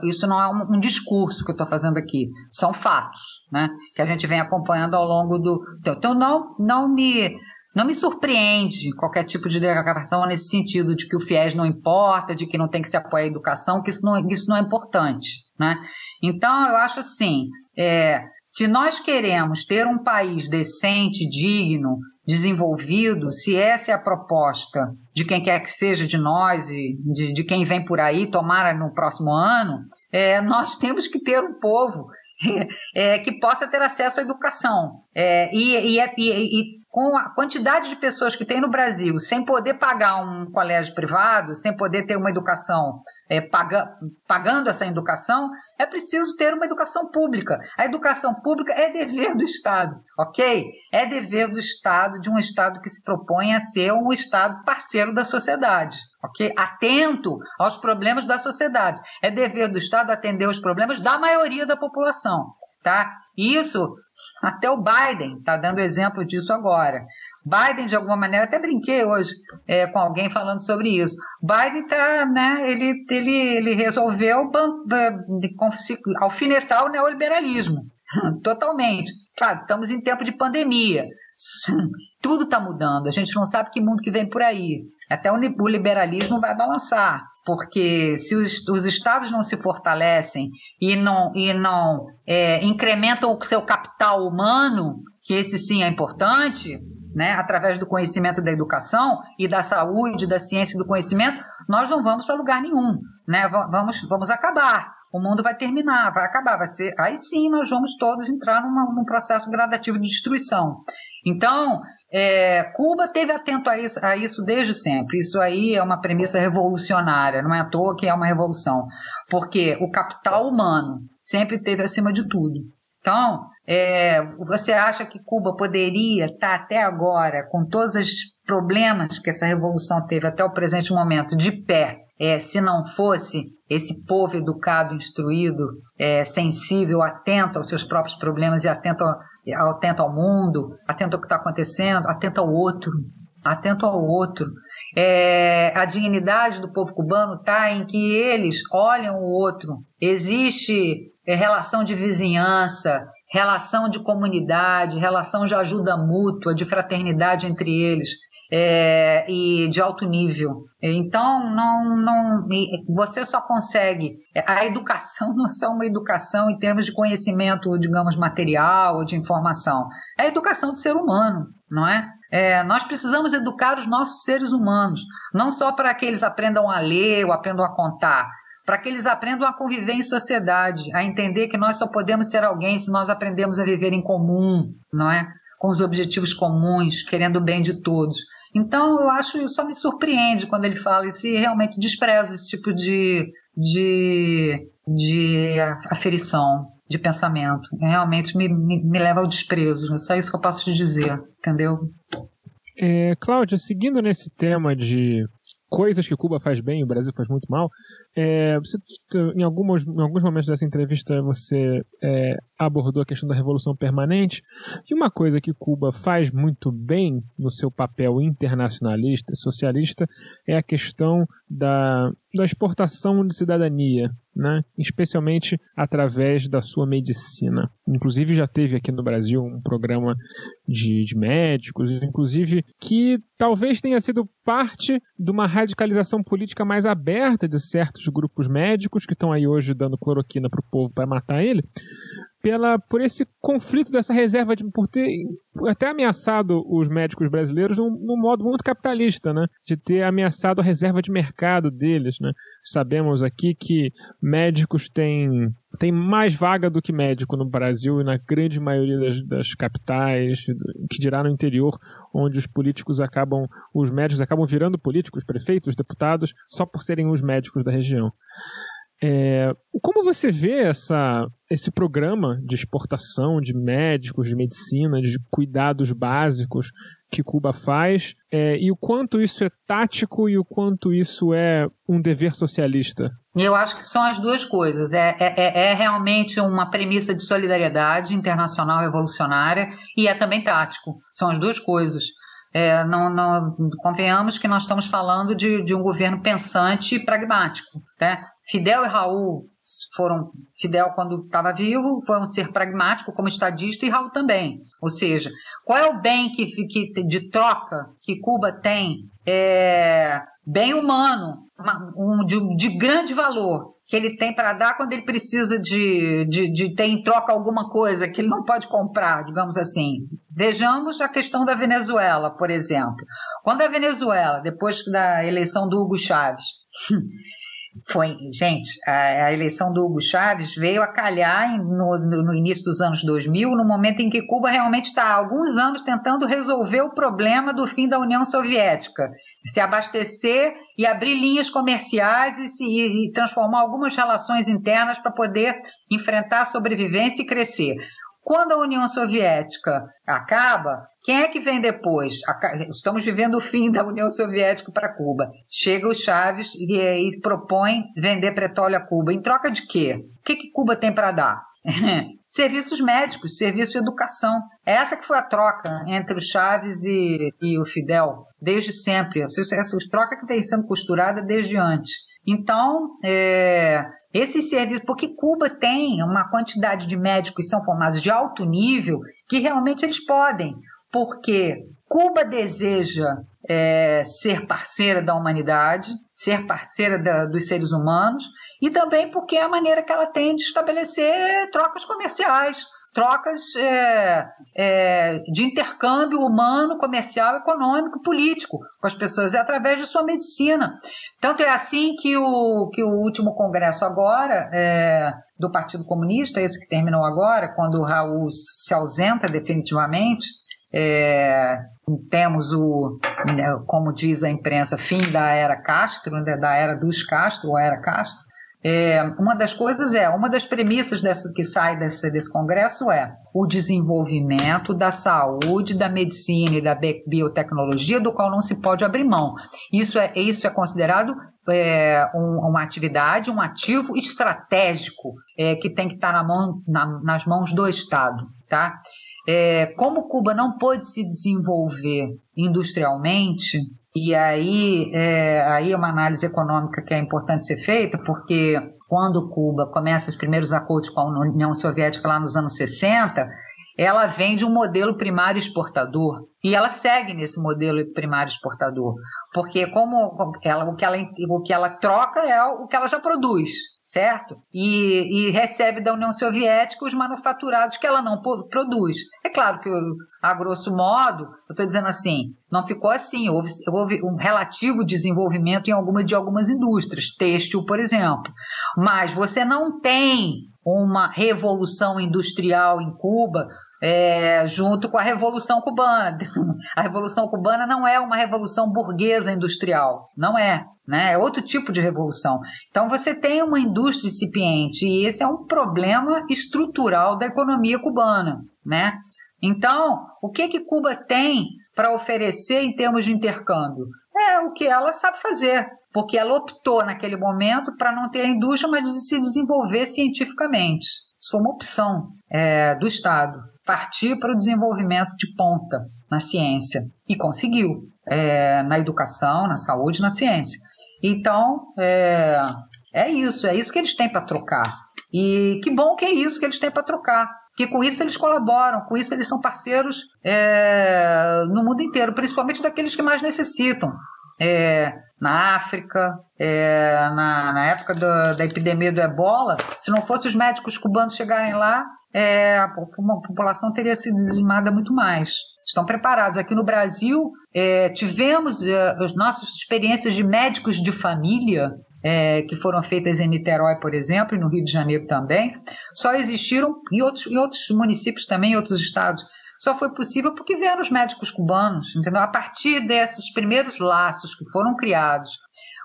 isso não é um discurso que eu estou fazendo aqui, são fatos, né, que a gente vem acompanhando ao longo do... Então não me surpreende qualquer tipo de declaração nesse sentido de que o FIES não importa, de que não tem que se apoiar a educação, que isso não é importante, né? Então eu acho assim... Se nós queremos ter um país decente, digno, desenvolvido, se essa é a proposta de quem quer que seja de nós e de quem vem por aí, tomara no próximo ano, nós temos que ter um povo que possa ter acesso à educação. E com a quantidade de pessoas que tem no Brasil, sem poder pagar um colégio privado, sem poder ter uma educação, pagando essa educação, é preciso ter uma educação pública. A educação pública é dever do Estado, ok? É dever do Estado, de um Estado que se propõe a ser um Estado parceiro da sociedade, ok? Atento aos problemas da sociedade. É dever do Estado atender os problemas da maioria da população, tá? Isso, até o Biden está dando exemplo disso agora. Biden, de alguma maneira, até brinquei hoje com alguém falando sobre isso. Biden está, né, ele resolveu alfinetar o neoliberalismo, totalmente. Claro, estamos em tempo de pandemia, tudo está mudando, a gente não sabe que mundo que vem por aí. Até o liberalismo vai balançar, porque se os estados não se fortalecem e não incrementam o seu capital humano, que esse sim é importante, né, através do conhecimento da educação e da saúde, da ciência e do conhecimento, nós não vamos para lugar nenhum, né? Vamos acabar. O mundo vai terminar, vai acabar, vai ser. Aí sim nós vamos todos entrar num processo gradativo de destruição. Então, Cuba esteve atento a isso desde sempre. Isso aí é uma premissa revolucionária, não é à toa que é uma revolução, porque o capital humano sempre esteve acima de tudo. Então, você acha que Cuba poderia estar até agora, com todos os problemas que essa revolução teve até o presente momento, de pé, se não fosse esse povo educado, instruído, sensível, atento aos seus próprios problemas e atento ao mundo, atento ao que está acontecendo, atento ao outro. A dignidade do povo cubano está em que eles olham o outro. Existe relação de vizinhança, relação de comunidade, relação de ajuda mútua, de fraternidade entre eles. E de alto nível. Então, você só consegue... A educação não é só uma educação em termos de conhecimento, digamos, material ou de informação. É a educação do ser humano, não é? Nós precisamos educar os nossos seres humanos, não só para que eles aprendam a ler ou aprendam a contar, para que eles aprendam a conviver em sociedade, a entender que nós só podemos ser alguém se nós aprendemos a viver em comum, não é? Com os objetivos comuns, querendo o bem de todos. Então, eu acho, só me surpreende quando ele fala e se realmente despreza esse tipo de aferição, de pensamento. Realmente me leva ao desprezo. É só isso que eu posso te dizer, entendeu? Cláudia, seguindo nesse tema de coisas que Cuba faz bem e o Brasil faz muito mal, em alguns momentos dessa entrevista você abordou a questão da Revolução Permanente, e uma coisa que Cuba faz muito bem no seu papel internacionalista e socialista é a questão da exportação de cidadania, né? Especialmente através da sua medicina. Inclusive já teve aqui no Brasil um programa de médicos, inclusive que talvez tenha sido parte de uma radicalização política mais aberta de certos grupos médicos que estão aí hoje dando cloroquina para o povo para matar ele, por esse conflito dessa reserva, por ter até ameaçado os médicos brasileiros num modo muito capitalista, né? De ter ameaçado a reserva de mercado deles, né? Sabemos aqui que médicos têm mais vaga do que médico no Brasil e na grande maioria das capitais, que dirá no interior, onde os médicos acabam virando políticos, prefeitos, deputados, só por serem os médicos da região. Como você vê esse programa de exportação de médicos, de medicina, de cuidados básicos que Cuba faz, e o quanto isso é tático e o quanto isso é um dever socialista? Eu acho que são as duas coisas. É realmente uma premissa de solidariedade internacional revolucionária e é também tático. São as duas coisas. Convenhamos que nós estamos falando de um governo pensante e pragmático, né? Fidel e Raul Fidel, quando estava vivo, foi um ser pragmático como estadista, e Raul também. Ou seja, qual é o bem de troca que Cuba tem? Bem humano, de grande valor, que ele tem para dar quando ele precisa de ter em troca alguma coisa que ele não pode comprar, digamos assim. Vejamos a questão da Venezuela, por exemplo. Quando a Venezuela, depois da eleição do Hugo Chávez, a eleição do Hugo Chávez veio a calhar no início dos anos 2000, no momento em que Cuba realmente está há alguns anos tentando resolver o problema do fim da União Soviética, se abastecer e abrir linhas comerciais e transformar algumas relações internas para poder enfrentar a sobrevivência e crescer. Quando a União Soviética acaba, quem é que vem depois? Estamos vivendo o fim da União Soviética para Cuba. Chega o Chávez e propõe vender petróleo a Cuba. Em troca de quê? O que Cuba tem para dar? Serviços médicos, serviços de educação. Essa que foi a troca entre o Chávez e o Fidel, desde sempre. Essa troca que vem sendo costurada desde antes. Então, esses serviços, porque Cuba tem uma quantidade de médicos que são formados de alto nível, que realmente eles podem, porque Cuba deseja ser parceira da humanidade, ser parceira dos seres humanos, e também porque é a maneira que ela tem de estabelecer trocas comerciais, trocas de intercâmbio humano, comercial, econômico, político com as pessoas, através de sua medicina. Tanto é assim que o último congresso agora do Partido Comunista, esse que terminou agora, quando o Raul se ausenta definitivamente, temos como diz a imprensa, fim da era Castro, da era dos Castro, ou era Castro. Uma das premissas que sai desse congresso é o desenvolvimento da saúde, da medicina e da biotecnologia, do qual não se pode abrir mão. Isso é considerado uma atividade, um ativo estratégico que tem que estar nas mãos do Estado, tá? Como Cuba não pôde se desenvolver industrialmente, E aí é uma análise econômica que é importante ser feita, porque quando Cuba começa os primeiros acordos com a União Soviética lá nos anos 60, ela vem de um modelo primário exportador e ela segue nesse modelo primário exportador, porque o que ela troca é o que ela já produz, certo? E recebe da União Soviética os manufaturados que ela não produz. É claro que, a grosso modo, eu estou dizendo assim, não ficou assim, houve um relativo desenvolvimento de algumas indústrias, têxtil, por exemplo, mas você não tem uma revolução industrial em Cuba junto com a Revolução Cubana. A Revolução Cubana não é uma revolução burguesa industrial, não é, né? É outro tipo de revolução. Então você tem uma indústria incipiente e esse é um problema estrutural da economia cubana, né? Então, o que Cuba tem para oferecer em termos de intercâmbio? É o que ela sabe fazer, porque ela optou naquele momento para não ter a indústria, mas se desenvolver cientificamente. Isso foi uma opção do Estado, partir para o desenvolvimento de ponta na ciência, e conseguiu, na educação, na saúde, na ciência. Então, é isso que eles têm para trocar. E que bom que é isso que eles têm para trocar, porque com isso eles colaboram, com isso eles são parceiros no mundo inteiro, principalmente daqueles que mais necessitam. Na África, na época da epidemia do ebola, se não fosse os médicos cubanos chegarem lá, a população teria sido dizimada muito mais. Estão preparados. Aqui no Brasil, tivemos as nossas experiências de médicos de família, que foram feitas em Niterói, por exemplo, e no Rio de Janeiro também, só existiram em outros municípios também, em outros estados. Só foi possível porque vieram os médicos cubanos, entendeu? A partir desses primeiros laços que foram criados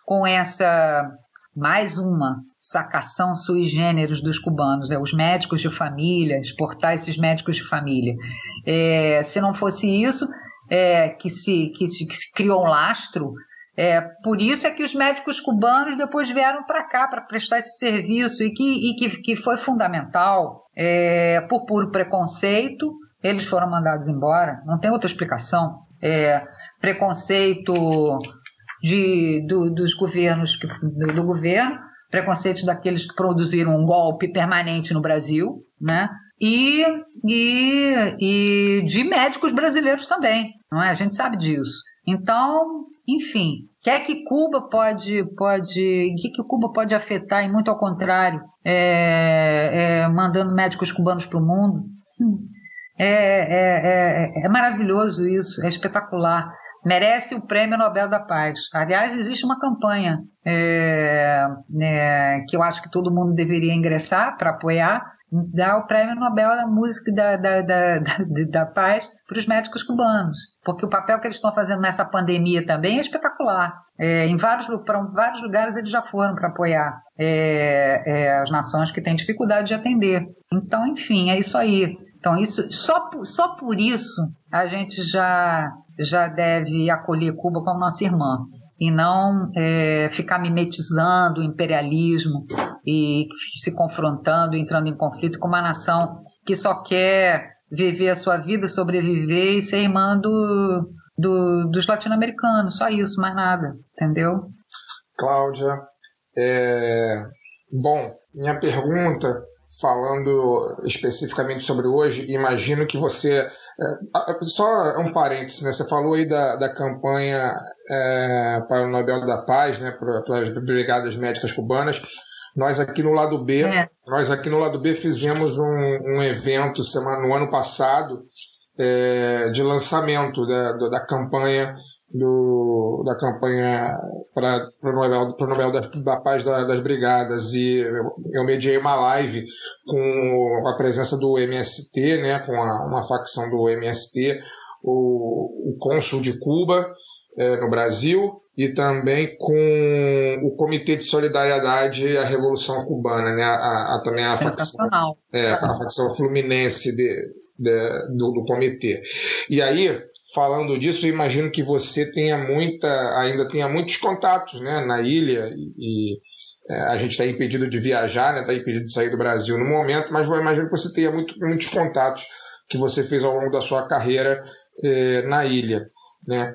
com essa, mais uma sacação sui generis dos cubanos, os médicos de família, exportar esses médicos de família. Se não fosse isso, que se criou um lastro, por isso é que os médicos cubanos depois vieram para cá para prestar esse serviço e que foi fundamental, por puro preconceito. Eles foram mandados embora, não tem outra explicação. Preconceito dos governos, do governo, preconceito daqueles que produziram um golpe permanente no Brasil, né? E de médicos brasileiros também, não é? A gente sabe disso. Então, enfim, que Cuba pode afetar, e muito ao contrário, mandando médicos cubanos para o mundo. É maravilhoso isso, é espetacular. Merece o Prêmio Nobel da Paz. Aliás, existe uma campanha que eu acho que todo mundo deveria ingressar para apoiar, dar o Prêmio Nobel da Música da Paz para os médicos cubanos, porque o papel que eles estão fazendo nessa pandemia também é espetacular. Para vários lugares eles já foram para apoiar as nações que têm dificuldade de atender. Então, enfim, é isso aí. Então, só por isso a gente já deve acolher Cuba como nossa irmã e não ficar mimetizando o imperialismo e se confrontando, entrando em conflito com uma nação que só quer viver a sua vida, sobreviver e ser irmã dos latino-americanos, só isso, mais nada, entendeu? Cláudia, bom, minha pergunta, falando especificamente sobre hoje, imagino que você... só um parênteses, né? Você falou aí da campanha para o Nobel da Paz, né? Para as Brigadas Médicas Cubanas. Nós aqui no lado B fizemos um evento no ano passado de lançamento da campanha para o Nobel da Paz das Brigadas, e eu mediei uma live com a presença do MST, né, com uma facção do MST, o cônsul de Cuba no Brasil, e também com o Comitê de Solidariedade à Revolução Cubana, né, também a facção fluminense do comitê. E aí, falando disso, eu imagino que você ainda tenha muitos contatos, né, na ilha, e a gente está impedido de viajar, está, né, impedido de sair do Brasil no momento, mas eu imagino que você tenha muitos contatos que você fez ao longo da sua carreira na ilha, né?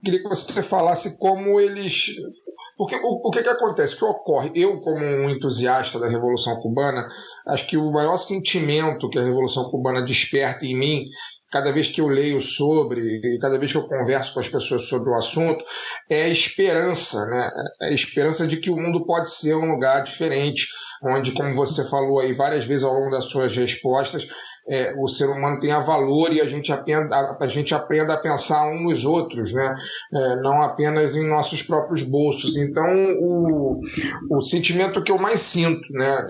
queria que você falasse como eles... Porque o que acontece? O que ocorre? Eu, como um entusiasta da Revolução Cubana, acho que o maior sentimento que a Revolução Cubana desperta em mim, cada vez que eu leio sobre, e cada vez que eu converso com as pessoas sobre o assunto, é a esperança, né? A esperança de que o mundo pode ser um lugar diferente, onde, como você falou aí várias vezes ao longo das suas respostas, o ser humano tenha valor e a gente aprenda a pensar uns nos outros, né? Não apenas em nossos próprios bolsos. Então, o sentimento que eu mais sinto, né,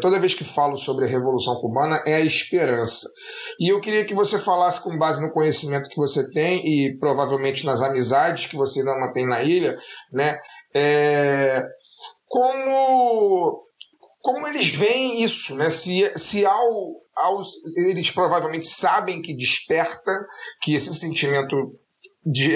toda vez que falo sobre a Revolução Cubana, é a esperança. E eu queria que você falasse, com base no conhecimento que você tem e provavelmente nas amizades que você ainda mantém na ilha, né, como eles veem isso, né? Se eles provavelmente sabem que desperta, que esse sentimento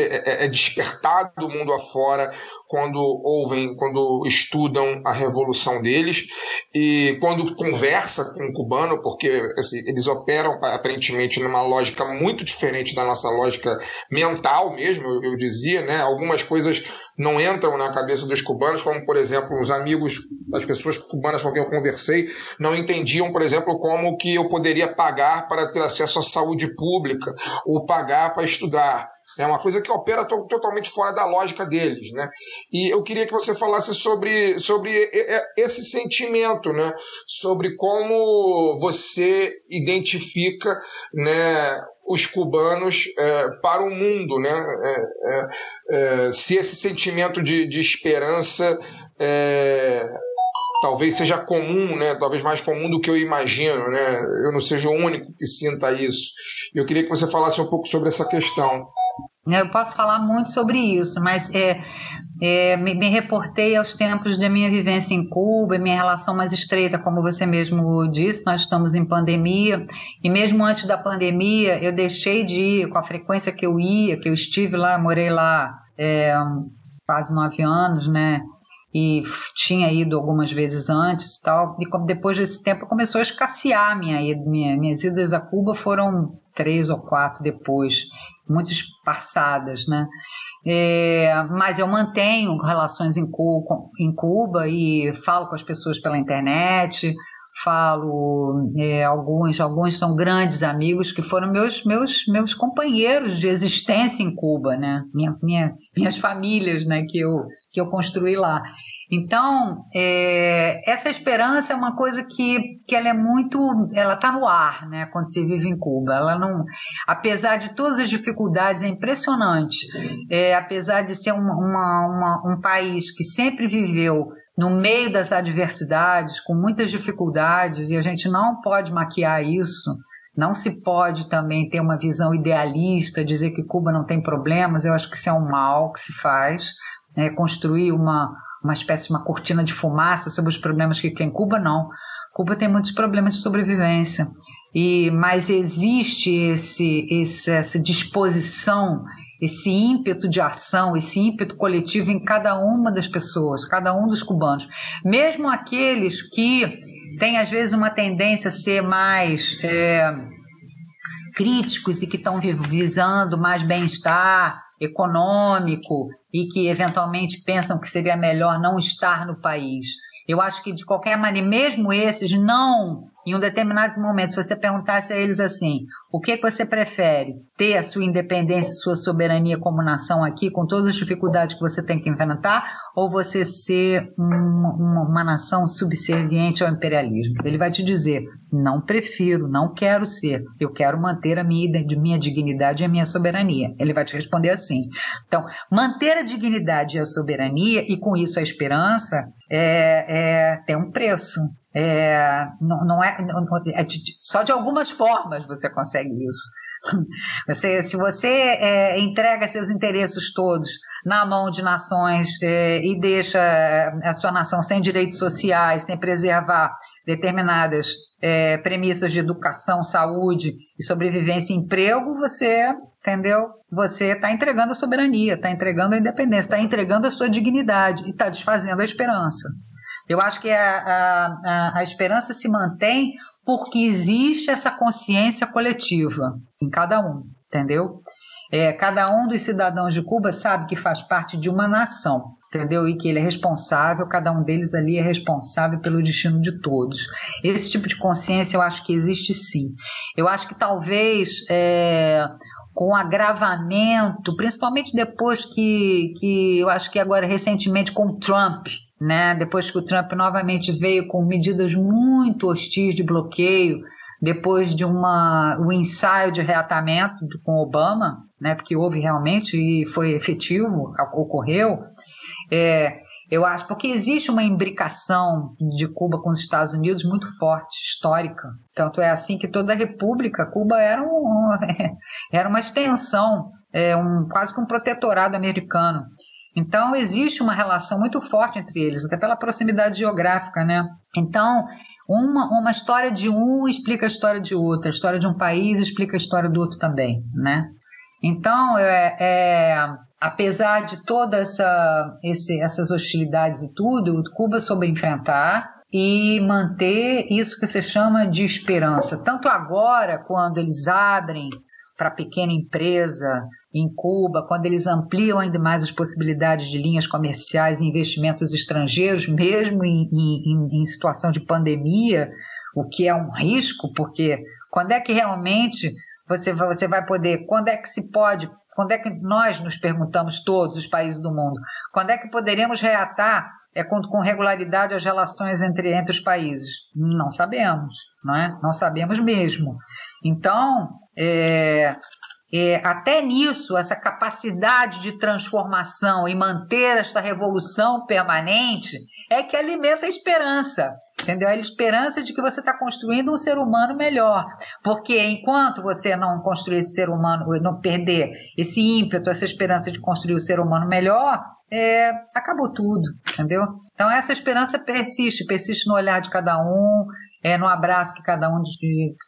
é despertado do mundo afora quando estudam a revolução deles e quando conversa com o cubano, porque assim, eles operam aparentemente numa lógica muito diferente da nossa lógica mental mesmo, eu dizia, né? Algumas coisas não entram na cabeça dos cubanos, como, por exemplo, os amigos, as pessoas cubanas com quem eu conversei, não entendiam, por exemplo, como que eu poderia pagar para ter acesso à saúde pública ou pagar para estudar. É uma coisa que opera totalmente fora da lógica deles, né? E eu queria que você falasse sobre esse sentimento, né? Sobre como você identifica, né, os cubanos para o mundo, né? Se esse sentimento de esperança talvez seja comum, né? Talvez mais comum do que eu imagino, né? Eu não seja o único que sinta isso. Eu queria que você falasse um pouco sobre essa questão. Eu posso falar muito sobre isso, mas me reportei aos tempos da minha vivência em Cuba, minha relação mais estreita, como você mesmo disse, nós estamos em pandemia, e mesmo antes da pandemia eu deixei de ir com a frequência que eu estive lá, morei lá quase 9 anos, né? E tinha ido algumas vezes antes e tal, e depois desse tempo começou a escassear minhas idas a Cuba, foram 3 ou 4 depois, muito esparçadas, né? Mas eu mantenho relações em Cuba e falo com as pessoas pela internet, alguns são grandes amigos que foram meus companheiros de existência em Cuba, né? Minhas famílias, né, que eu construí lá. Então, essa esperança é uma coisa que ela está no ar, né, quando se vive em Cuba. Ela não, apesar de todas as dificuldades, é impressionante. Apesar de ser um país que sempre viveu no meio das adversidades, com muitas dificuldades, e a gente não pode maquiar isso. Não se pode também ter uma visão idealista, dizer que Cuba não tem problemas. Eu acho que isso é um mal que se faz, né? Construir uma espécie de uma cortina de fumaça sobre os problemas que tem Cuba, não. Cuba tem muitos problemas de sobrevivência, mas existe essa disposição, esse ímpeto de ação, esse ímpeto coletivo em cada uma das pessoas, cada um dos cubanos. Mesmo aqueles que têm, às vezes, uma tendência a ser mais críticos e que estão visando mais bem-estar econômico e que eventualmente pensam que seria melhor não estar no país. Eu acho que, de qualquer maneira, mesmo esses não, em um determinados momentos, se você perguntasse a eles assim, o que você prefere? Ter a sua independência, sua soberania como nação aqui, com todas as dificuldades que você tem que enfrentar, ou você ser uma nação subserviente ao imperialismo? Ele vai te dizer, não prefiro, não quero ser, eu quero manter a minha dignidade e a minha soberania. Ele vai te responder assim. Então, manter a dignidade e a soberania, e com isso a esperança, tem um preço. Só de algumas formas você consegue isso. Se você entrega seus interesses todos na mão de nações e deixa a sua nação sem direitos sociais, sem preservar determinadas premissas de educação, saúde e sobrevivência e emprego, você está entregando a soberania, está entregando a independência, está entregando a sua dignidade e está desfazendo a esperança. Eu acho que a esperança se mantém porque existe essa consciência coletiva em cada um, entendeu? Cada um dos cidadãos de Cuba sabe que faz parte de uma nação, entendeu? E que ele é responsável, cada um deles ali é responsável pelo destino de todos. Esse tipo de consciência eu acho que existe sim. Eu acho que talvez com o agravamento, principalmente depois que eu acho que agora recentemente com o Trump, né? Depois que o Trump novamente veio com medidas muito hostis de bloqueio, depois de o ensaio de reatamento com Obama, né? Porque houve realmente e foi efetivo, ocorreu. Eu acho, porque existe uma imbricação de Cuba com os Estados Unidos muito forte, histórica. Tanto é assim que toda a República, Cuba era uma extensão, quase que um protetorado americano. Então, existe uma relação muito forte entre eles, até pela proximidade geográfica, né? Então, uma história de um explica a história de outro, a história de um país explica a história do outro também, né? Então, apesar de todas essas hostilidades e tudo, Cuba soube enfrentar e manter isso que se chama de esperança. Tanto agora, quando eles abrem para a pequena empresa em Cuba, quando eles ampliam ainda mais as possibilidades de linhas comerciais e investimentos estrangeiros, mesmo em situação de pandemia, o que é um risco, porque quando é que realmente você vai poder, quando é que se pode, quando é que nós nos perguntamos, todos os países do mundo, quando é que poderemos reatar com regularidade as relações entre os países? Não sabemos, não é? Não sabemos mesmo. Então, até nisso, essa capacidade de transformação e manter essa revolução permanente é que alimenta a esperança, entendeu? A esperança de que você está construindo um ser humano melhor, porque enquanto você não construir esse ser humano, não perder esse ímpeto, essa esperança de construir o ser humano melhor, acabou tudo, entendeu? Então essa esperança persiste no olhar de cada um, no abraço que cada um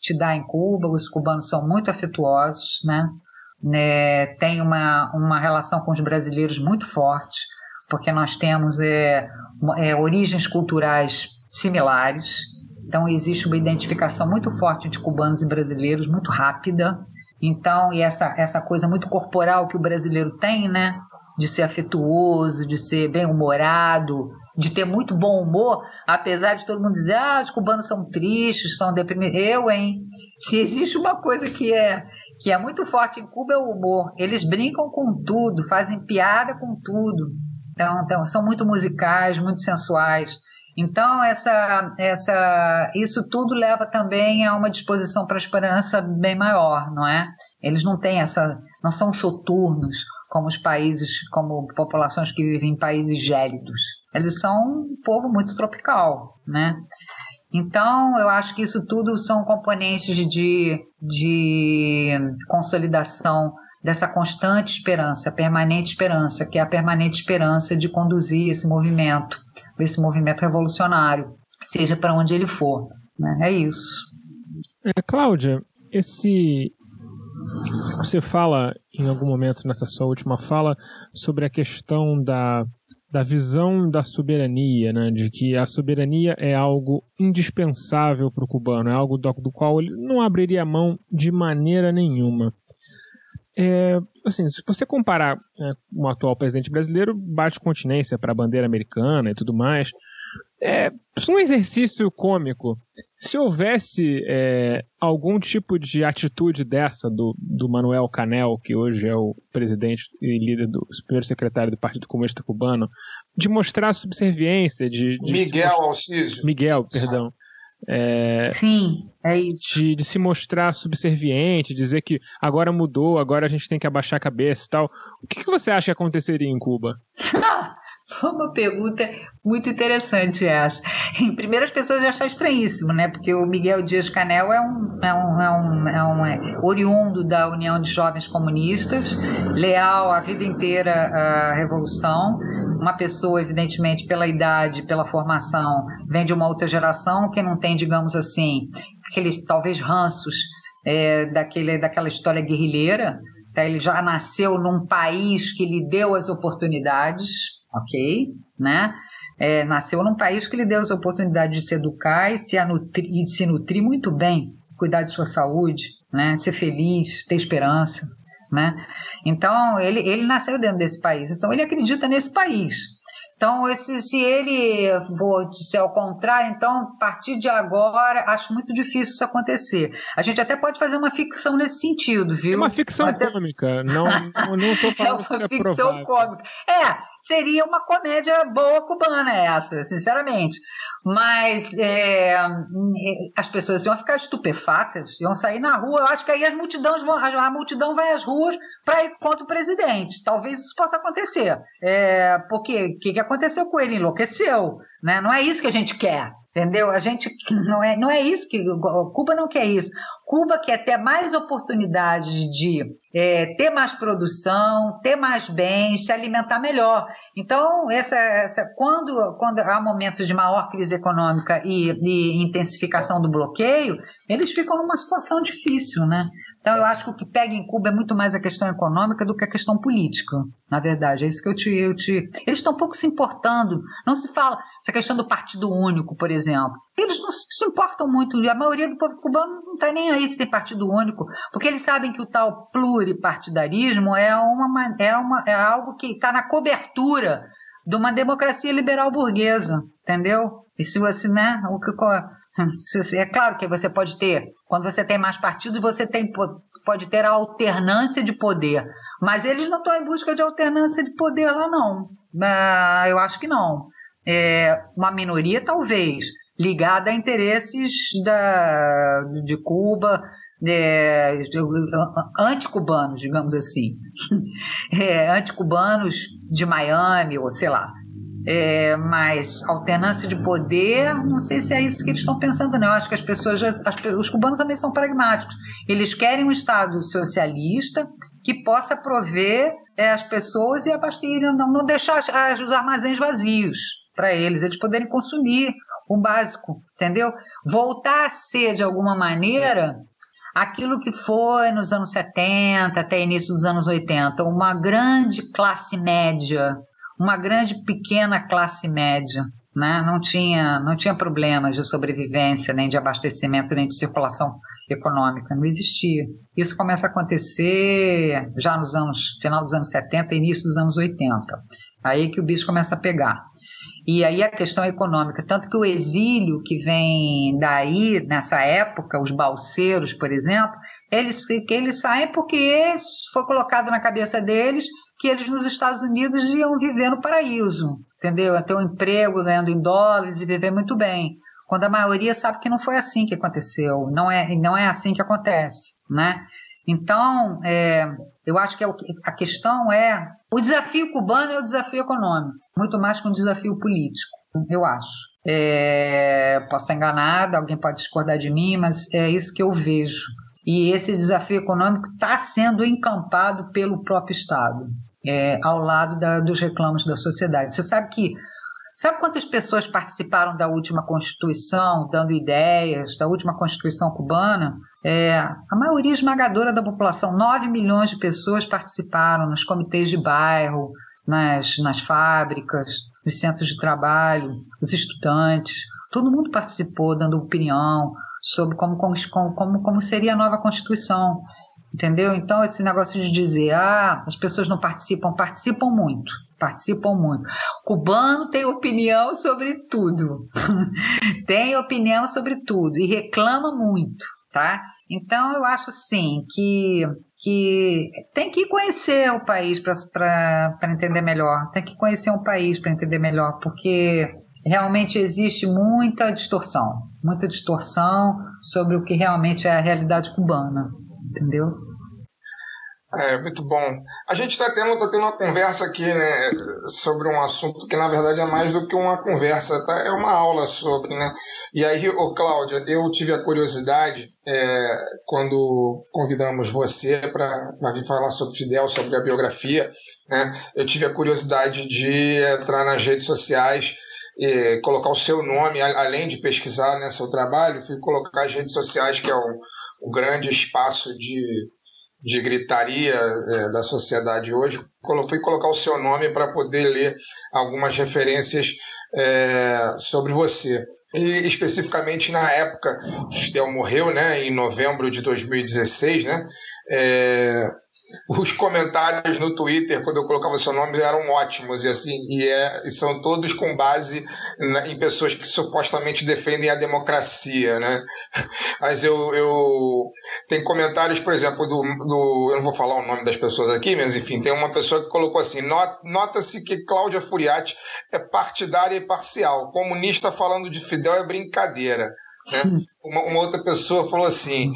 te dá em Cuba. Os cubanos são muito afetuosos, né? Tem uma relação com os brasileiros muito forte, porque nós temos origens culturais similares, então existe uma identificação muito forte de cubanos e brasileiros, muito rápida. Então, e essa coisa muito corporal que o brasileiro tem, né? De ser afetuoso, de ser bem-humorado, de ter muito bom humor, apesar de todo mundo dizer, os cubanos são tristes, são deprimidos. Se existe uma coisa que é muito forte em Cuba, é o humor. Eles brincam com tudo, fazem piada com tudo. Então são muito musicais, muito sensuais. Então, isso tudo leva também a uma disposição para a esperança bem maior, não é? Eles não são soturnos como os países, como populações que vivem em países gélidos. Eles são um povo muito tropical, né? Então, eu acho que isso tudo são componentes de consolidação dessa constante esperança, permanente esperança, que é a permanente esperança de conduzir esse movimento revolucionário, seja para onde ele for, né? É isso. Cláudia, você fala em algum momento nessa sua última fala sobre a questão da visão da soberania, né? De que a soberania é algo indispensável para o cubano, é algo do qual ele não abriria mão de maneira nenhuma. Assim, se você comparar o atual presidente brasileiro, bate continência para a bandeira americana e tudo mais. Um exercício cômico. Se houvesse algum tipo de atitude dessa do Manuel Canel, que hoje é o presidente e líder primeiro secretário do Partido Comunista Cubano, de mostrar subserviência, Miguel, perdão. Sim, é isso. De se mostrar subserviente, dizer que agora mudou, agora a gente tem que abaixar a cabeça e tal. O que você acha que aconteceria em Cuba? Foi uma pergunta muito interessante essa. Primeiro, as pessoas acham estranhíssimo, né? Porque o Miguel Dias-Canel é um oriundo da União de Jovens Comunistas, leal a vida inteira à Revolução, uma pessoa, evidentemente, pela idade, pela formação, vem de uma outra geração que não tem, digamos assim, aqueles talvez ranços daquela história guerrilheira. Tá? Ele já nasceu num país que lhe deu as oportunidades, ok? Né? Nasceu num país que lhe deu as oportunidades de se educar e de se nutrir muito bem, cuidar de sua saúde, né? Ser feliz, ter esperança. né? Então, ele nasceu dentro desse país, então ele acredita nesse país. Então, se ele for ser ao contrário, então, a partir de agora, acho muito difícil isso acontecer. A gente até pode fazer uma ficção nesse sentido, viu? É uma ficção cômica, não estou falando que é ficção cômica. Seria uma comédia boa cubana essa, sinceramente. Mas as pessoas iam ficar estupefatas, iam sair na rua. Eu acho que aí a multidão vai às ruas para ir contra o presidente. Talvez isso possa acontecer. Porque o que aconteceu com ele? Enlouqueceu, né? Não é isso que a gente quer. Entendeu? A gente não é isso que Cuba não quer isso. Cuba quer ter mais oportunidades de ter mais produção, ter mais bens, se alimentar melhor. Então, quando há momentos de maior crise econômica e intensificação do bloqueio, eles ficam numa situação difícil, né? Então, eu acho que o que pega em Cuba é muito mais a questão econômica do que a questão política, na verdade. É isso que Eles estão um pouco se importando. Não se fala essa questão do partido único, por exemplo. Eles não se importam muito. A maioria do povo cubano não está nem aí se tem partido único, porque eles sabem que o tal pluripartidarismo é algo que está na cobertura de uma democracia liberal burguesa, entendeu? E se você, né? É claro que você pode ter, quando você tem mais partidos, você pode ter a alternância de poder, mas eles não estão em busca de alternância de poder lá, não. Eu acho que não. Uma minoria, talvez, ligada a interesses de Cuba, anticubanos, digamos assim, anticubanos de Miami, ou sei lá. Mas alternância de poder, não sei se é isso que eles estão pensando, não. Eu acho que os cubanos também são pragmáticos. Eles querem um Estado socialista que possa prover as pessoas e não deixar os armazéns vazios para eles poderem consumir o básico, entendeu? Voltar a ser, de alguma maneira, aquilo que foi nos anos 70 até início dos anos 80, uma grande classe média, uma grande pequena classe média, né? Não tinha problemas de sobrevivência, nem de abastecimento, nem de circulação econômica, não existia. Isso começa a acontecer já final dos anos 70 e início dos anos 80. Aí que o bicho começa a pegar. E aí a questão econômica, tanto que o exílio que vem daí, nessa época, os balseiros, por exemplo, eles saem porque foi colocado na cabeça deles que eles nos Estados Unidos iam viver no paraíso, entendeu? Ter um emprego ganhando em dólares e viver muito bem, quando a maioria sabe que não foi assim que aconteceu, não é assim que acontece, né? Então, eu acho que a questão o desafio cubano é o desafio econômico, muito mais que um desafio político, eu acho. Posso estar enganada, alguém pode discordar de mim, mas é isso que eu vejo. E esse desafio econômico está sendo encampado pelo próprio Estado, ao lado dos reclamos da sociedade. Você sabe quantas pessoas participaram da última Constituição, dando ideias, da última Constituição cubana? A maioria esmagadora da população, 9 milhões de pessoas participaram nos comitês de bairro, nas fábricas, nos centros de trabalho, os estudantes. Todo mundo participou, dando opinião sobre como seria a nova Constituição. Entendeu? Então, esse negócio de dizer as pessoas não participam muito. Cubano tem opinião sobre tudo. Tem opinião sobre tudo e reclama muito, tá? Então, eu acho assim que tem que conhecer o país para entender melhor. Tem que conhecer um país para entender melhor, porque realmente existe muita distorção sobre o que realmente é a realidade cubana, entendeu? Muito bom. A gente está tendo uma conversa aqui, né, sobre um assunto que, na verdade, é mais do que uma conversa, tá? É uma aula sobre, né? E aí, Cláudia, eu tive a curiosidade, quando convidamos você para vir falar sobre Fidel, sobre a biografia, né? Eu tive a curiosidade de entrar nas redes sociais e colocar o seu nome, além de pesquisar, né, seu trabalho, fui colocar as redes sociais, que é o grande espaço de gritaria da sociedade hoje. Fui colocar o seu nome para poder ler algumas referências sobre você. E especificamente na época, Fidel morreu, né, em novembro de 2016, né, os comentários no Twitter, quando eu colocava seu nome, eram ótimos, e assim, e são todos com base em pessoas que supostamente defendem a democracia, né? Mas eu tem comentários, por exemplo, eu não vou falar o nome das pessoas aqui, mas enfim, tem uma pessoa que colocou assim: nota-se que Cláudia Furiati é partidária e parcial, comunista falando de Fidel é brincadeira. Né? Uma outra pessoa falou assim: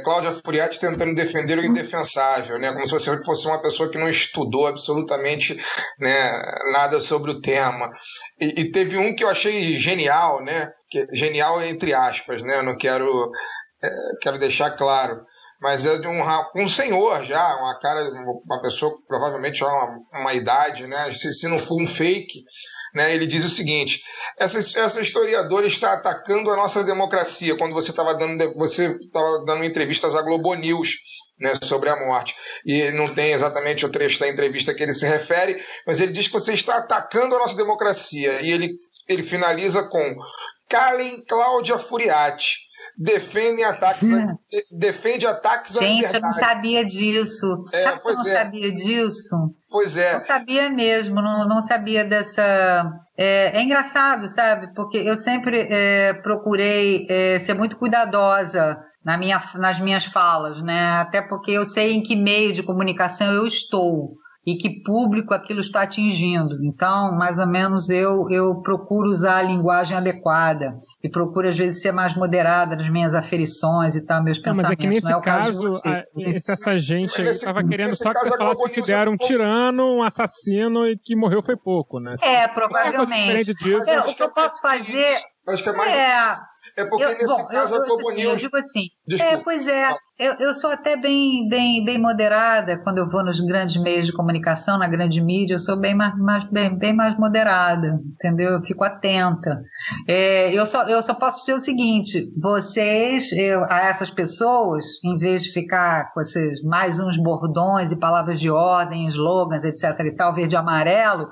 Cláudia Furiati tentando defender o indefensável, né? Como se você fosse uma pessoa que não estudou absolutamente, né, nada sobre o tema. E teve um que eu achei genial, né? Genial entre aspas, né? Eu não quero deixar claro, mas é de um senhor já, uma pessoa provavelmente já uma idade, né? Se não for um fake. Né, ele diz o seguinte: essa historiadora está atacando a nossa democracia, quando você estava dando entrevistas à Globo News, né, sobre a morte, e não tem exatamente o trecho da entrevista que ele se refere, mas ele diz que você está atacando a nossa democracia, e ele finaliza com: calem Cláudia Furiati, defende ataques à Gente, liberdade. eu não sabia disso. Sabe que eu não sabia disso? Pois é. Não sabia mesmo, não sabia dessa... É engraçado, sabe? Porque eu sempre procurei ser muito cuidadosa nas minhas falas, né? Até porque eu sei em que meio de comunicação eu estou e que público aquilo está atingindo. Então, mais ou menos, eu procuro usar a linguagem adequada e procuro, às vezes, ser mais moderada nas minhas aferições e tal, meus pensamentos. Mas é que nesse caso, essa gente aí estava querendo só que você falasse que Fidel era um tirano, um assassino e que morreu foi pouco, né? Provavelmente. O que eu posso fazer... Acho que é mais... porque nesse caso a Globo News... Eu digo assim, desculpa, pois é, eu sou até bem moderada quando eu vou nos grandes meios de comunicação, na grande mídia, eu sou bem mais moderada, entendeu? Eu fico atenta. Eu só posso dizer o seguinte: a essas pessoas, em vez de ficar com esses mais uns bordões e palavras de ordem, slogans, etc. e tal, verde e amarelo,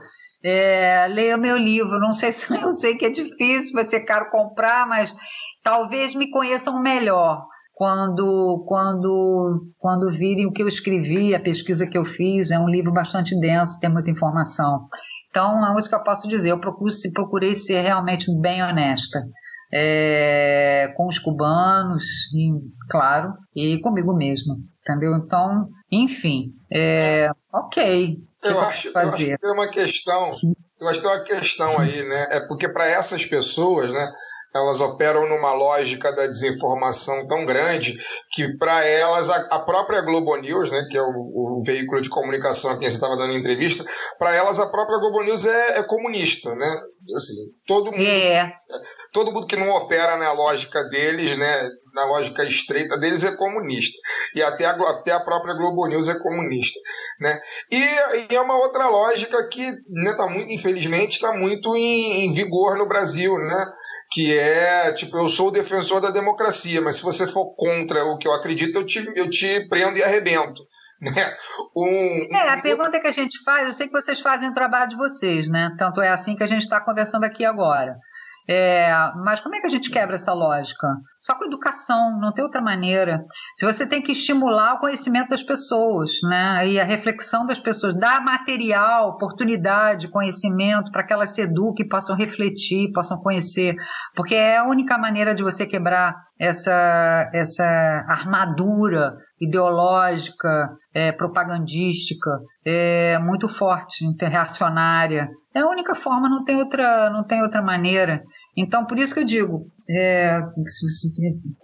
leia o meu livro. Não sei se eu sei que é difícil, vai ser caro comprar, mas talvez me conheçam melhor quando virem o que eu escrevi, a pesquisa que eu fiz. É um livro bastante denso, tem muita informação. Então, é isso que eu posso dizer. Eu procurei ser realmente bem honesta com os cubanos, claro, e comigo mesmo, entendeu? Então, enfim, ok. Eu acho que tem uma questão aí, né? Porque para essas pessoas, né, elas operam numa lógica da desinformação tão grande que para elas a própria Globo News, né, que é o veículo de comunicação a quem você estava dando entrevista, para elas a própria Globo News é comunista, né? Assim, todo mundo que não opera na lógica deles, né, na lógica estreita deles, é comunista. E até a própria Globo News é comunista, né? E é uma outra lógica que, né, infelizmente está muito em vigor no Brasil, né? Que é, tipo, eu sou o defensor da democracia, mas se você for contra o que eu acredito, eu te prendo e arrebento. Né? A pergunta que a gente faz, eu sei que vocês fazem o trabalho de vocês, né? Tanto é assim que a gente está conversando aqui agora. Mas como é que a gente quebra essa lógica? Só com educação, não tem outra maneira. Se você tem que estimular o conhecimento das pessoas, né? E a reflexão das pessoas, dar material, oportunidade, conhecimento para que elas se eduquem, possam refletir, possam conhecer, porque é a única maneira de você quebrar essa armadura ideológica, propagandística, muito forte, reacionária. É a única forma, não tem outra maneira. Então, por isso que eu digo,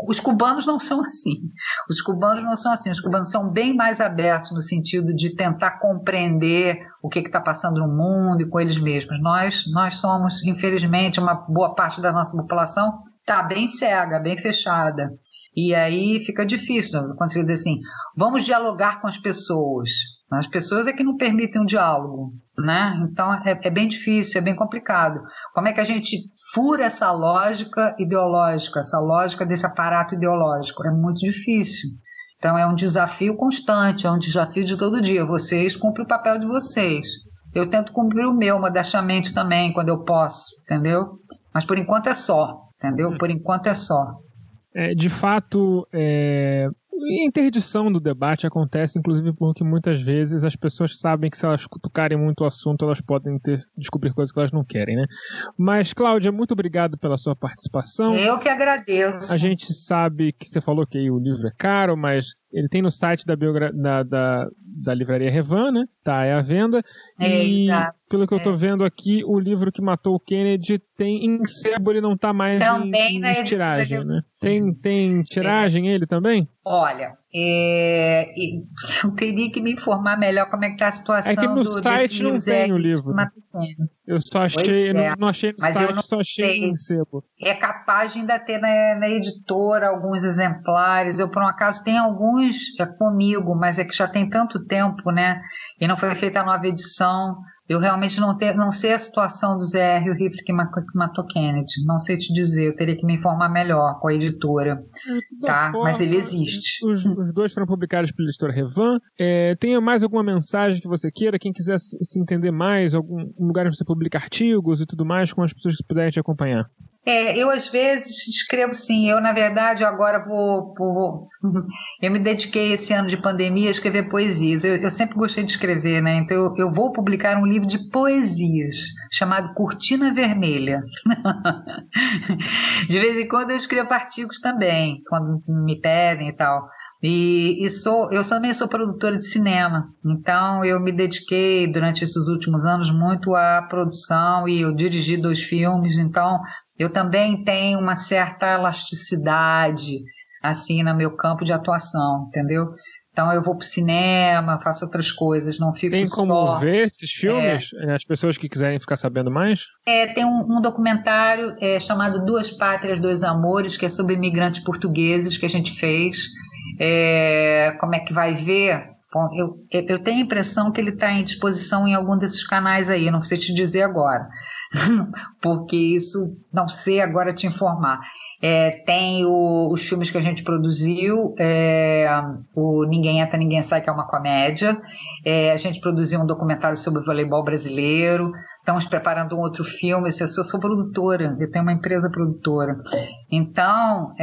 os cubanos não são assim. Os cubanos são bem mais abertos no sentido de tentar compreender o que está passando no mundo e com eles mesmos. Nós somos, infelizmente, uma boa parte da nossa população está bem cega, bem fechada. E aí fica difícil quando você diz assim, vamos dialogar com as pessoas. As pessoas é que não permitem um diálogo, né? Então é bem difícil, é bem complicado. Como é que a gente fura essa lógica ideológica, essa lógica desse aparato ideológico? É muito difícil. Então é um desafio constante, é um desafio de todo dia. Vocês cumprem o papel de vocês. Eu tento cumprir o meu modestamente também, quando eu posso, entendeu? Mas por enquanto é só, entendeu? Por enquanto é só. De fato, interdição do debate acontece, inclusive, porque muitas vezes as pessoas sabem que se elas cutucarem muito o assunto, elas podem descobrir coisas que elas não querem, né? Mas, Cláudia, muito obrigado pela sua participação. Eu que agradeço. A gente sabe que você falou que o livro é caro, mas ele tem no site da Livraria Revan, né? Tá, é à venda. Exato. Pelo que eu tô vendo aqui, o livro que matou o Kennedy tem em sebo, ele não tá mais também em tiragem, né? Tem tiragem ele também? Olha, eu teria que me informar melhor como é que tá a situação. É que no site não tem o livro. Eu só achei, não achei no mas site, eu não só achei sei. em sebo. É capaz de ainda ter na editora alguns exemplares. Eu, por um acaso, tenho alguns comigo, mas é que já tem tanto tempo, né? E não foi feita a nova edição. Eu realmente não sei a situação do ZR, o rifle que matou Kennedy. Não sei te dizer, eu teria que me informar melhor com a editora. Tá? Forma, mas ele existe. Os dois foram publicados pela editora Revan. Tem mais alguma mensagem que você queira? Quem quiser se entender mais, algum lugar onde você publica artigos e tudo mais, com as pessoas que puderem te acompanhar? Eu às vezes escrevo sim. Eu, na verdade, agora eu me dediquei esse ano de pandemia a escrever poesias. Eu sempre gostei de escrever, né? Então eu vou publicar um livro de poesias chamado Cortina Vermelha. De vez em quando eu escrevo artigos também, quando me pedem e tal. Eu também sou produtora de cinema, então eu me dediquei durante esses últimos anos muito à produção e eu dirigi 2 filmes, então eu também tenho uma certa elasticidade assim no meu campo de atuação, entendeu? Então eu vou pro cinema, faço outras coisas, não fico só... Tem como ver esses filmes? As pessoas que quiserem ficar sabendo mais? Tem um documentário chamado Duas Pátrias, Dois Amores, que é sobre imigrantes portugueses que a gente fez. Como é que vai ver? Bom, eu tenho a impressão que ele está em disposição em algum desses canais aí, não sei te dizer agora, porque isso não sei agora te informar. Tem os filmes que a gente produziu, o Ninguém Entra, Ninguém Sai, que é uma comédia. A gente produziu um documentário sobre o voleibol brasileiro. Estamos preparando um outro filme. Eu sou produtora, eu tenho uma empresa produtora. Então,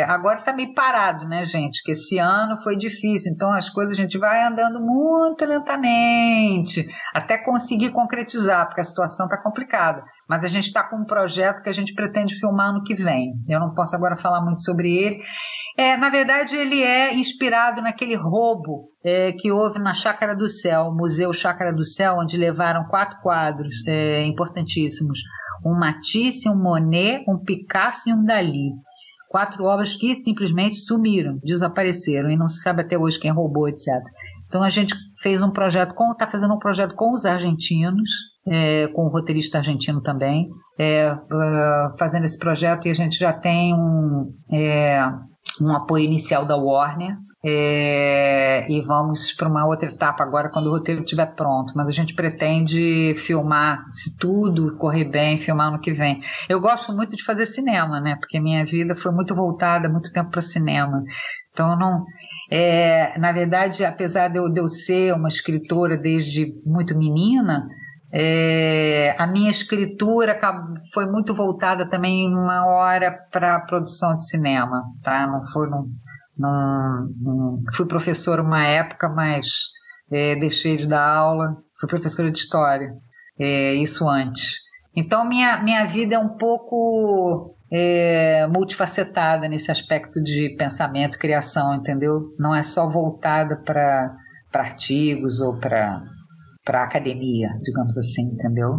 agora está meio parado, né, gente? Que esse ano foi difícil. Então, as coisas a gente vai andando muito lentamente até conseguir concretizar, porque a situação está complicada. Mas a gente está com um projeto que a gente pretende filmar ano que vem. Eu não posso agora falar muito sobre ele. Na verdade, ele é inspirado naquele roubo que houve na Chácara do Céu, o Museu Chácara do Céu, onde levaram 4 quadros importantíssimos. Um Matisse, um Monet, um Picasso e um Dalí. 4 obras que simplesmente sumiram, desapareceram, e não se sabe até hoje quem roubou, etc. Então a gente fez está fazendo um projeto com os argentinos, com o roteirista argentino também, fazendo esse projeto, e a gente já tem um apoio inicial da Warner, e vamos para uma outra etapa agora quando o roteiro estiver pronto, mas a gente pretende filmar, se tudo correr bem, filmar no que vem. Eu gosto muito de fazer cinema, né? Porque minha vida foi muito voltada muito tempo para cinema, então não... na verdade, apesar de eu ser uma escritora desde muito menina, a minha escritura foi muito voltada também uma hora para a produção de cinema, tá? Não fui professora uma época, mas deixei de dar aula, fui professora de história, isso antes. Então minha vida é um pouco multifacetada nesse aspecto de pensamento e criação, entendeu? Não é só voltada para artigos ou para academia, digamos assim, entendeu?